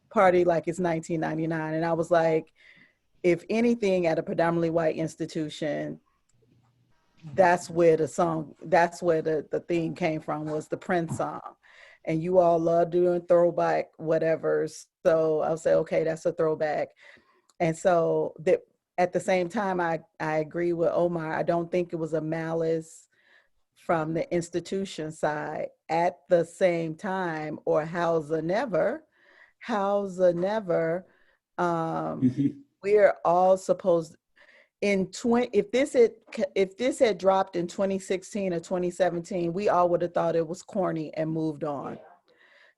party like it's 1999. And I was like, if anything, at a predominantly white institution, that's where the theme came from, was the Prince song. And you all love doing throwback whatever. So I'll say, okay, that's a throwback. And so that at the same time, I agree with Omar. I don't think it was a malice from the institution side. At the same time, or how's never, we're all supposed in 20 if this had dropped in 2016 or 2017, we all would have thought it was corny and moved on.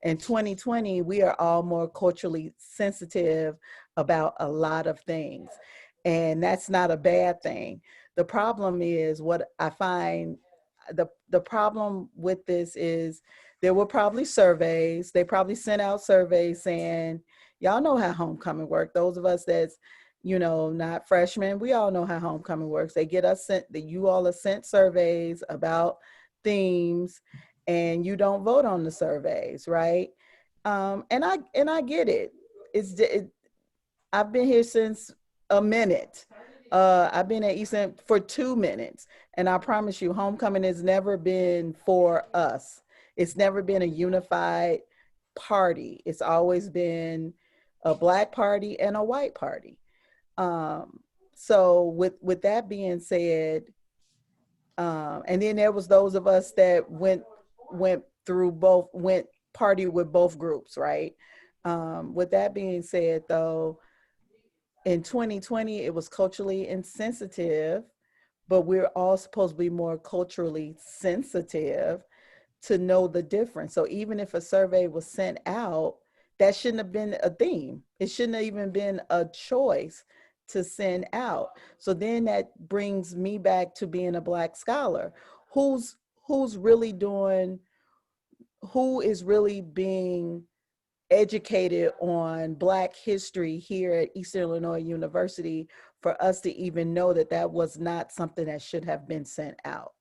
In 2020, we are all more culturally sensitive about a lot of things, and that's not a bad thing. The problem is, what I find, the problem with this is, there were probably surveys. They probably sent out surveys saying, y'all know how homecoming works. Those of us that's, not freshmen, we all know how homecoming works. They get us sent, that you all are sent surveys about themes, and you don't vote on the surveys, right? And I get it. I've been here since a minute. I've been at Eastern for 2 minutes, and I promise you, homecoming has never been for us. It's never been a unified party. It's always been a Black party and a white party. So with that being said, and then there was those of us that went party with both groups, right? With that being said, though, in 2020, it was culturally insensitive, but we're all supposed to be more culturally sensitive to know the difference. So even if a survey was sent out, that shouldn't have been a theme. It shouldn't have even been a choice to send out. So then that brings me back to being a Black scholar. Who is really being educated on Black history here at Eastern Illinois University for us to even know that that was not something that should have been sent out,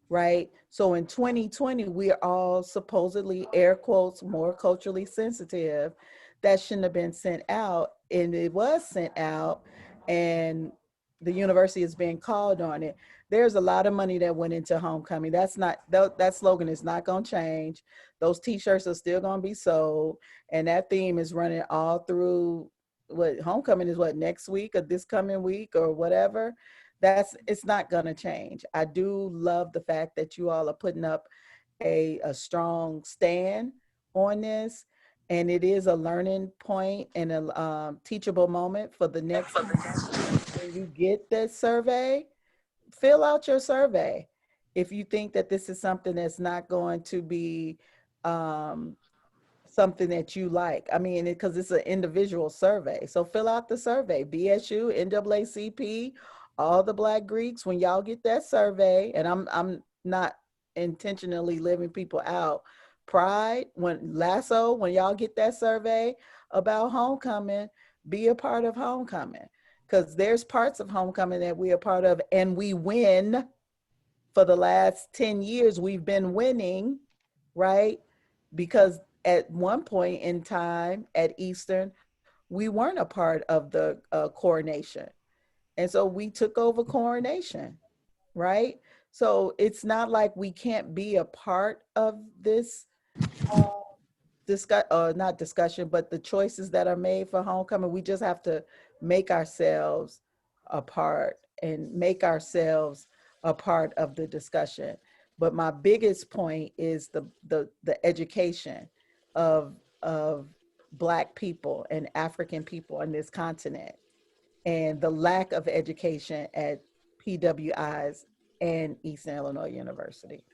right? So in 2020, we are all supposedly, air quotes, more culturally sensitive. That shouldn't have been sent out, and it was sent out, and the university is being called on it. There's a lot of money that went into homecoming. That slogan is not going to change. Those t-shirts are still going to be sold, and that theme is running all through. What homecoming is, what, next week or this coming week or whatever. It's not going to change. I do love the fact that you all are putting up a strong stand on this, and it is a learning point and a teachable moment for the next time when you get that survey. Fill out your survey. If you think that this is something that's not going to be something that you like. I mean, because it's an individual survey. So fill out the survey. BSU, NAACP, all the Black Greeks, when y'all get that survey, and I'm not intentionally leaving people out. Pride, when y'all get that survey about homecoming, be a part of homecoming. Because there's parts of homecoming that we are part of, and we win. For the last 10 years, we've been winning, right? Because at one point in time at Eastern, we weren't a part of the coronation. And so we took over coronation, right? So it's not like we can't be a part of this not discussion, but the choices that are made for homecoming. We just have to make ourselves a part and make ourselves a part of the discussion. But my biggest point is the education of Black people and African people on this continent, and the lack of education at PWIs and Eastern Illinois University.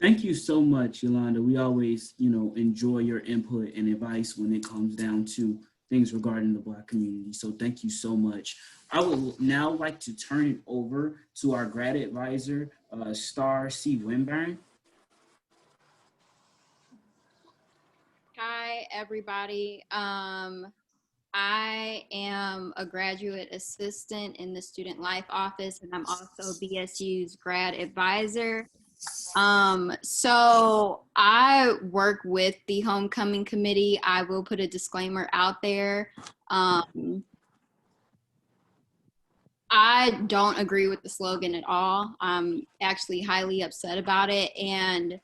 Thank you so much, Yolanda. We always, enjoy your input and advice when it comes down to things regarding the Black community. So thank you so much. I would now like to turn it over to our grad advisor, Star C. Winburn. Hi, everybody. I am a graduate assistant in the Student Life Office, and I'm also BSU's grad advisor. So I work with the homecoming committee. I will put a disclaimer out there. I don't agree with the slogan at all. I'm actually highly upset about it. And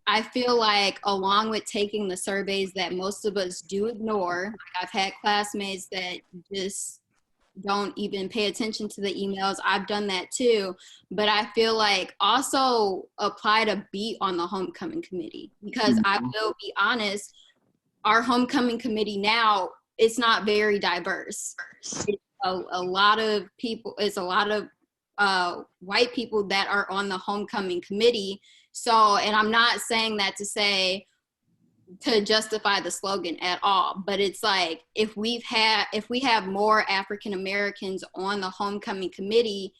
I feel like, along with taking the surveys that most of us do ignore, like I've had classmates that just don't even pay attention to the emails. I've done that too. But I feel like also apply to be on the homecoming committee, because I will be honest, our homecoming committee now it's not very diverse. It's a lot of people, it's a lot of white people that are on the homecoming committee. So, and I'm not saying that to say to justify the slogan at all, but it's like if we have more African Americans on the homecoming committee,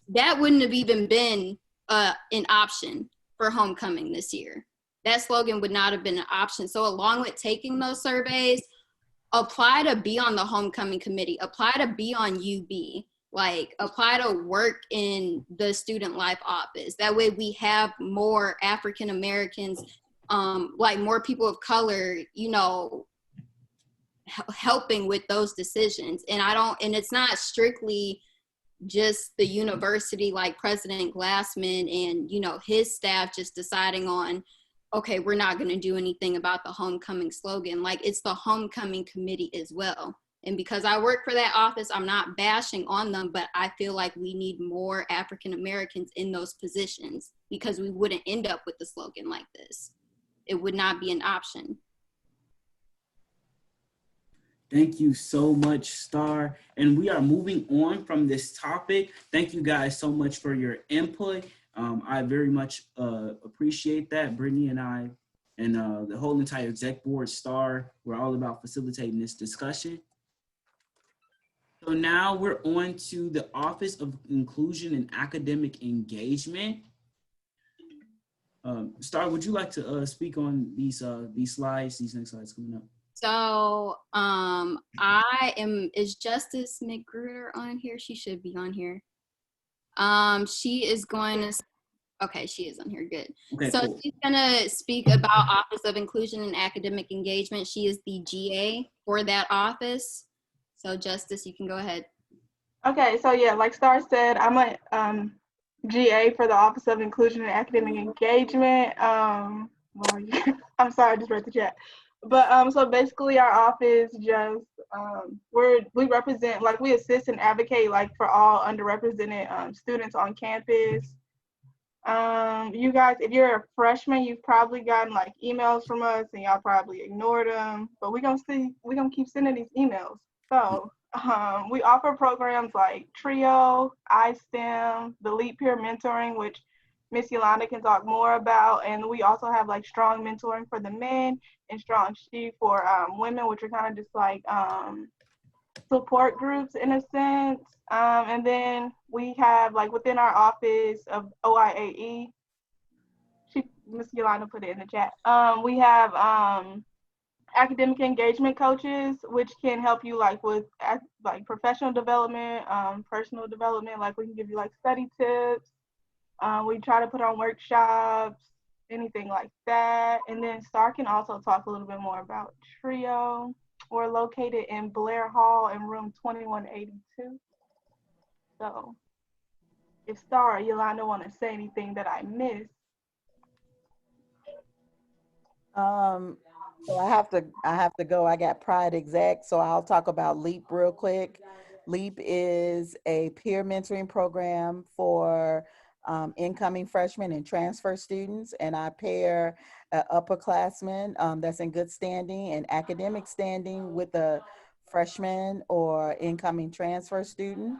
that wouldn't have even been an option for homecoming this year. That slogan would not have been an option. So along with taking those surveys, apply to be on the homecoming committee, apply to be on UB, like apply to work in the student life office. That way we have more African Americans, like more people of color, you know, helping with those decisions. And it's not strictly just the university, like President Glassman and, you know, his staff just deciding on, okay, we're not going to do anything about the homecoming slogan. Like, it's the homecoming committee as well. And because I work for that office, I'm not bashing on them, but I feel like we need more African Americans in those positions because we wouldn't end up with the slogan like this. It would not be an option. Thank you so much, Star. And we are moving on from this topic. Thank you guys so much for your input. I very much appreciate that. Brittany and I and the whole entire exec board, Star, we're all about facilitating this discussion. So now we're on to the Office of Inclusion and Academic Engagement. Star, would you like to speak on these slides, these next slides coming up? So is Justice McGruder on here? She should be on here. She is going to, okay, she is on here, good. Okay, so cool. She's gonna speak about Office of Inclusion and Academic Engagement. She is the GA for that office. So Justice, you can go ahead. Okay, so yeah, like Star said, I'm a GA for the Office of Inclusion and Academic Engagement. I'm sorry, I just read the chat. But so basically our office just, we represent, like we assist and advocate like for all underrepresented students on campus. You guys, if you're a freshman, you've probably gotten like emails from us and y'all probably ignored them, but we're gonna keep sending these emails. So we offer programs like TRIO, iSTEM, the Lead Peer Mentoring, which Miss Yolanda can talk more about. And we also have like Strong Mentoring for the men and Strong She for women, which are kind of just like support groups in a sense. And then we have like within our office of OIAE, Miss Yolanda put it in the chat. We have academic engagement coaches, which can help you like with like professional development, personal development. Like we can give you like study tips. We try to put on workshops, anything like that. And then Star can also talk a little bit more about TRIO. We're located in Blair Hall in room 2182. So if Star or Yolanda want to say anything that I missed. So I have to go. I got Pride Exec, so I'll talk about LEAP real quick. LEAP is a peer mentoring program for incoming freshmen and transfer students, and I pair an upperclassman that's in good standing and academic standing with a freshman or incoming transfer student.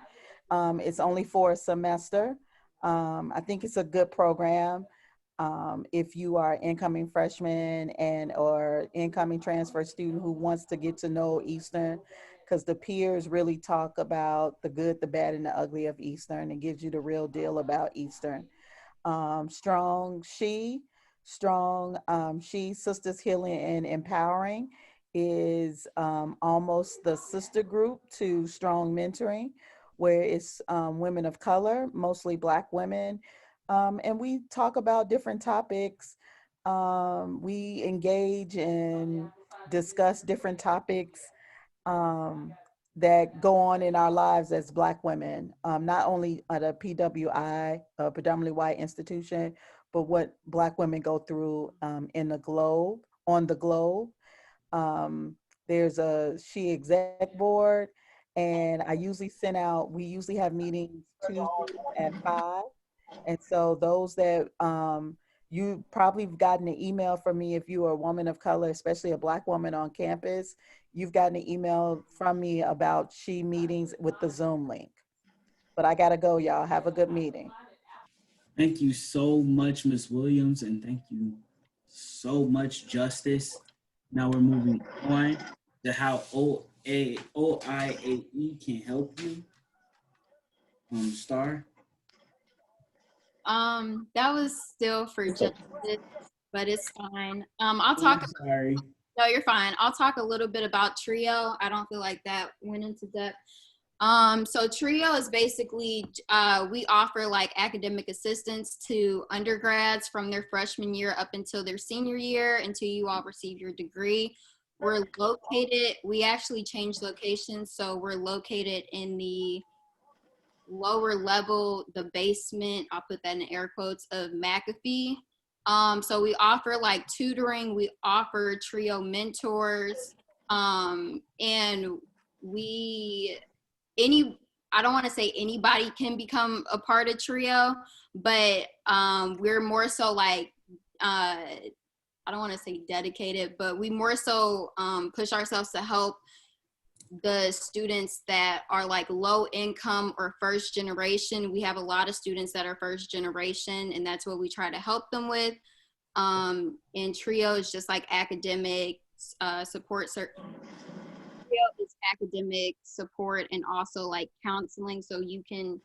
It's only for a semester. I think it's a good program. If you are incoming freshman or incoming transfer student who wants to get to know Eastern, because the peers really talk about the good, the bad, and the ugly of Eastern and gives you the real deal about Eastern. Strong She, Sisters Healing and Empowering is almost the sister group to Strong Mentoring, where it's women of color, mostly Black women. And we talk about different topics. We engage and discuss different topics that go on in our lives as Black women, not only at a PWI, a predominantly white institution, but what Black women go through on the globe. There's a She Exec board, and we usually have meetings Tuesdays at 5. And so those that you probably have gotten an email from me if you are a woman of color, especially a Black woman on campus, you've gotten an email from me about SHE meetings with the Zoom link. But I gotta go, y'all. Have a good meeting. Thank you so much, Ms. Williams, and thank you so much, Justice. Now we're moving on to how OIAE can help you. Star. That was still for justice, but it's fine. I'll Oh, talk. I'm sorry. No, you're fine. I'll talk a little bit about TRIO. I don't feel like that went into depth. So TRIO is basically, we offer like academic assistance to undergrads from their freshman year up until their senior year, until you all receive your degree. We actually changed locations. So we're located in the lower level, the basement, I'll put that in air quotes, of McAfee. So we offer like tutoring, we offer TRIO mentors, and I don't want to say anybody can become a part of TRIO, but we're more so like, I don't want to say dedicated, but we more so push ourselves to help the students that are like low income or first generation. We have a lot of students that are first generation, and that's what we try to help them with. And TRIO is just like academic support. TRIO is academic support and also like counseling. So you can,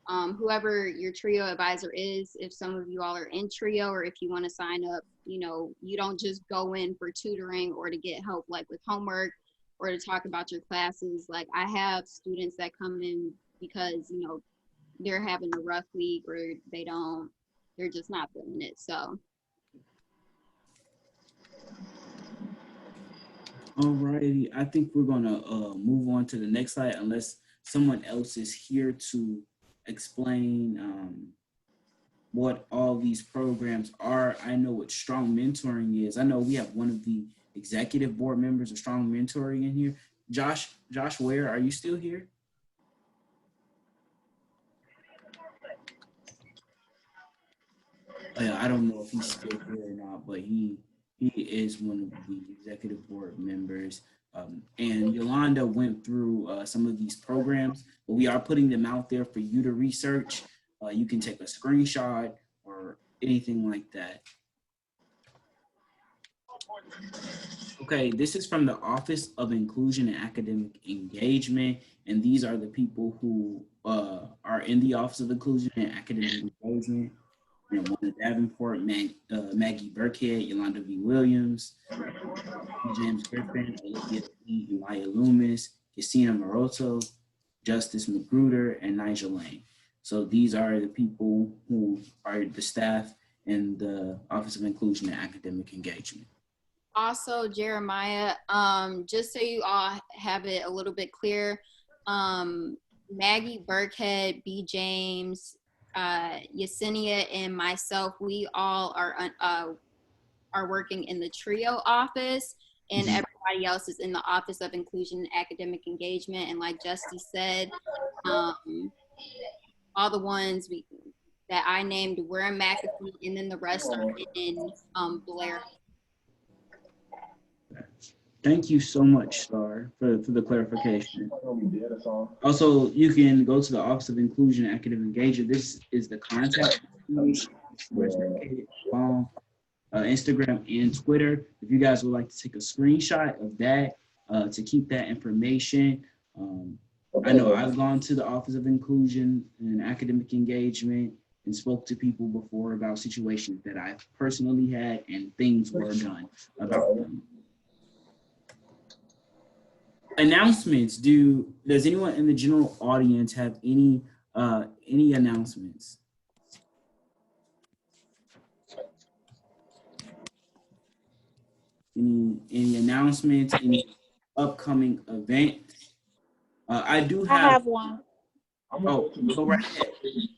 whoever your TRIO advisor is, if some of you all are in TRIO or if you want to sign up, you know, you don't just go in for tutoring or to get help like with homework or to talk about your classes. Like I have students that come in because, you know, they're having a rough week or they're just not feeling it. So. Alrighty, I think we're gonna move on to the next slide unless someone else is here to explain what all these programs are. I know what strong mentoring is. I know we have one of the executive board members of strong mentoring in here. Josh Ware, are you still here? I don't know if he's still here or not, but he is one of the executive board members. And Yolanda went through some of these programs, but we are putting them out there for you to research. You can take a screenshot or anything like that. Okay, this is from the Office of Inclusion and Academic Engagement, and these are the people who are in the Office of Inclusion and Academic Engagement. Ramona Davenport, Maggie Burkhead, Yolanda V. Williams, James Griffin, Olivia E. Maya Loomis, Christina Moroto, Justice Magruder, and Nigel Lane. So these are the people who are the staff in the Office of Inclusion and Academic Engagement. Also, Jeremiah, just so you all have it a little bit clear, Maggie Burkhead, B. James, Yesenia, and myself, we all are working in the TRIO office, and everybody else is in the Office of Inclusion and Academic Engagement. And like Justice said, all the ones that I named were in McAfee, and then the rest are in Blair. Thank you so much, Star, for the clarification. Also, you can go to the Office of Inclusion and Academic Engagement. This is the contact page where it's located on Instagram and Twitter. If you guys would like to take a screenshot of that to keep that information. I know I've gone to the Office of Inclusion and Academic Engagement and spoke to people before about situations that I've personally had and things were done about them. Announcements. Does anyone in the general audience have any announcements? Any announcements? Any upcoming events? I have one. Oh, go right ahead.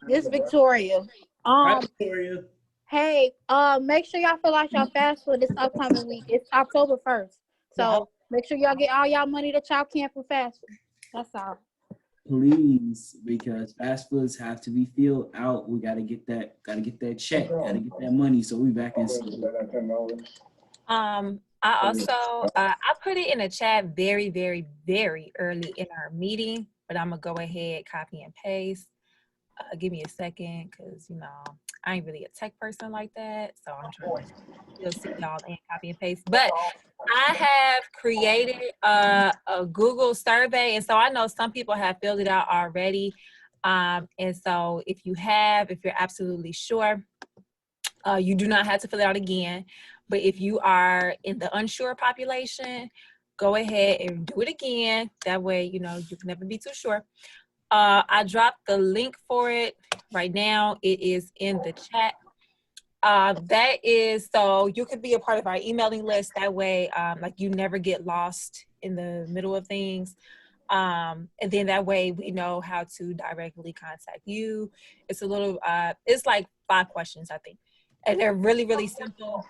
This is Victoria. Hi, Victoria. Hey, make sure y'all fill out your FAFSA this upcoming week. It's October 1st. So make sure y'all get all y'all money that y'all can for FAFSA. That's all. Please, because FAFSAs have to be filled out. We gotta get that check, gotta get that money. So we back in school. I also, I put it in a chat very, very, very early in our meeting, but I'm gonna go ahead, copy and paste. Give me a second, cause you know, I ain't really a tech person like that. So I'm trying to still see y'all and copy and paste. But I have created a Google survey. And so I know some people have filled it out already. And so if you're absolutely sure, you do not have to fill it out again. But if you are in the unsure population, go ahead and do it again. That way, you know, you can never be too sure. I dropped the link for it right now. It is in the chat. That is so you could be a part of our emailing list. That way, like you never get lost in the middle of things. And then that way we know how to directly contact you. It's a little, it's like 5 questions, I think. And they're really, really simple.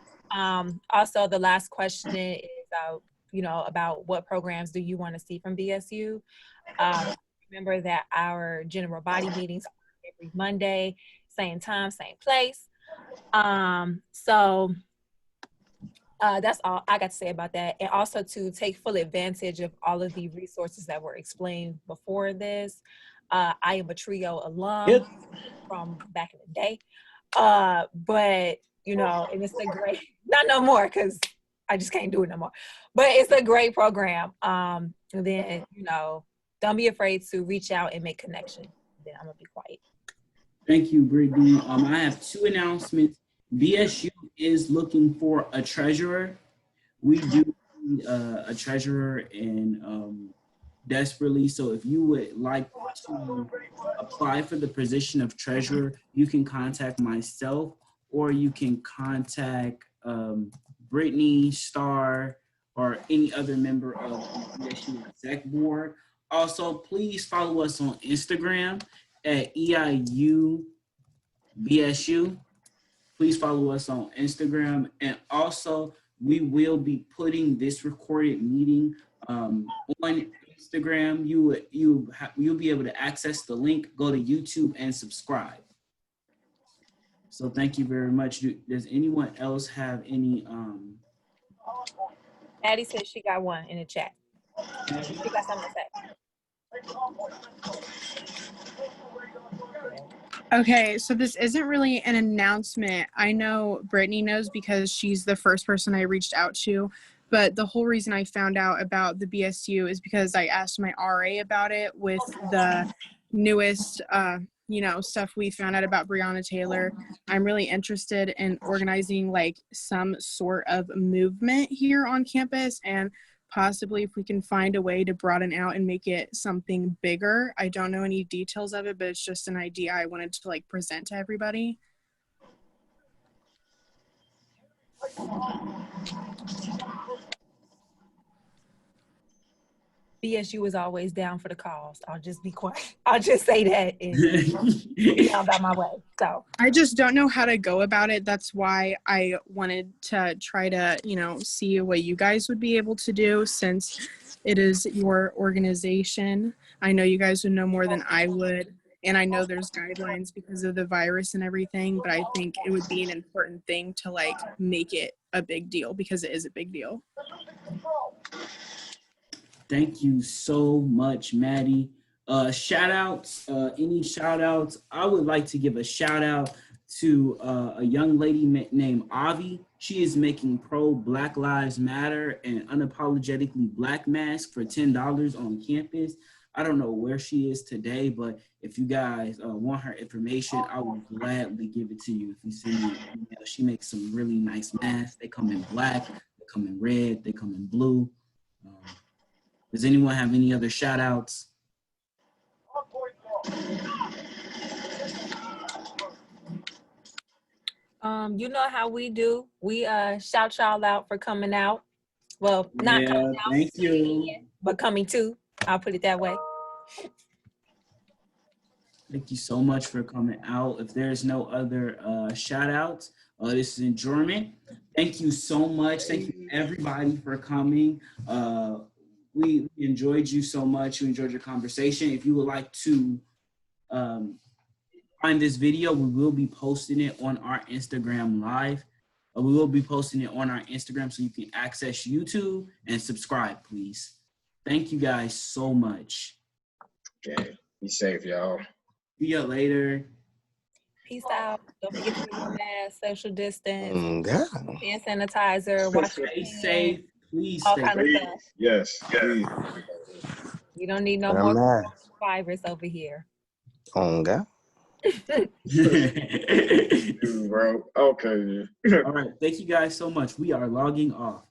Also, the last question is, you know, about what programs do you want to see from BSU? Remember that our general body meetings are every Monday, same time, same place. So that's all I got to say about that. And also to take full advantage of all of the resources that were explained before this. I am a TRIO alum from back in the day. But, you know, and it's a great, not no more because I just can't do it no more. But it's a great program. And then, you know, don't be afraid to reach out and make connection. Then I'm going to be quiet. Thank you, Brittany. I have 2 announcements. BSU is looking for a treasurer. We do need a treasurer and desperately. So if you would like to apply for the position of treasurer, you can contact myself or you can contact Brittany, Star, or any other member of the BSU Exec Board. Also, please follow us on Instagram at EIU BSU. Please follow us on Instagram. And also, we will be putting this recorded meeting on Instagram. You'll be able to access the link, go to YouTube and subscribe. So thank you very much. Does anyone else have any? Addie says she got one in the chat. She got something to say. Okay, so this isn't really an announcement. I know Brittany knows because she's the first person I reached out to, but the whole reason I found out about the BSU is because I asked my RA about it with the newest, you know, stuff we found out about Breonna Taylor. I'm really interested in organizing like some sort of movement here on campus, and possibly if we can find a way to broaden out and make it something bigger. I don't know any details of it, but it's just an idea I wanted to like present to everybody. BSU is always down for the cause. I'll just be quiet. I'll just say that and be on about my way. So I just don't know how to go about it. That's why I wanted to try to, you know, see what you guys would be able to do since it is your organization. I know you guys would know more than I would. And I know there's guidelines because of the virus and everything, but I think it would be an important thing to like make it a big deal because it is a big deal. Thank you so much, Maddie. Shout outs, any shout outs? I would like to give a shout out to a young lady named Avi. She is making pro Black Lives Matter and unapologetically black mask for $10 on campus. I don't know where she is today, but if you guys want her information, I will gladly give it to you. If you send me an email, she makes some really nice masks. They come in black, they come in red, they come in blue. Does anyone have any other shout outs? you know how we do. We shout y'all out for coming out. Well, not coming out, Thank you. but coming to. I'll put it that way. Thank you so much for coming out. If there's no other shout outs, this is enjoyment. Thank you so much. Thank you everybody for coming. We enjoyed you so much. We enjoyed your conversation. If you would like to find this video, we will be posting it on our Instagram live. We will be posting it on our Instagram so you can access YouTube and subscribe, please. Thank you guys so much. Okay, be safe, y'all. See you later. Peace out. Don't forget to wear your mask, social distance, God. hand sanitizer, wash your Stay hands, safe. Please all stay kind of safe. stuff. Yes, please. We don't need no Wear a more mask. virus over here. Oh God. Dude, bro. Okay. All right. Thank you guys so much. We are logging off.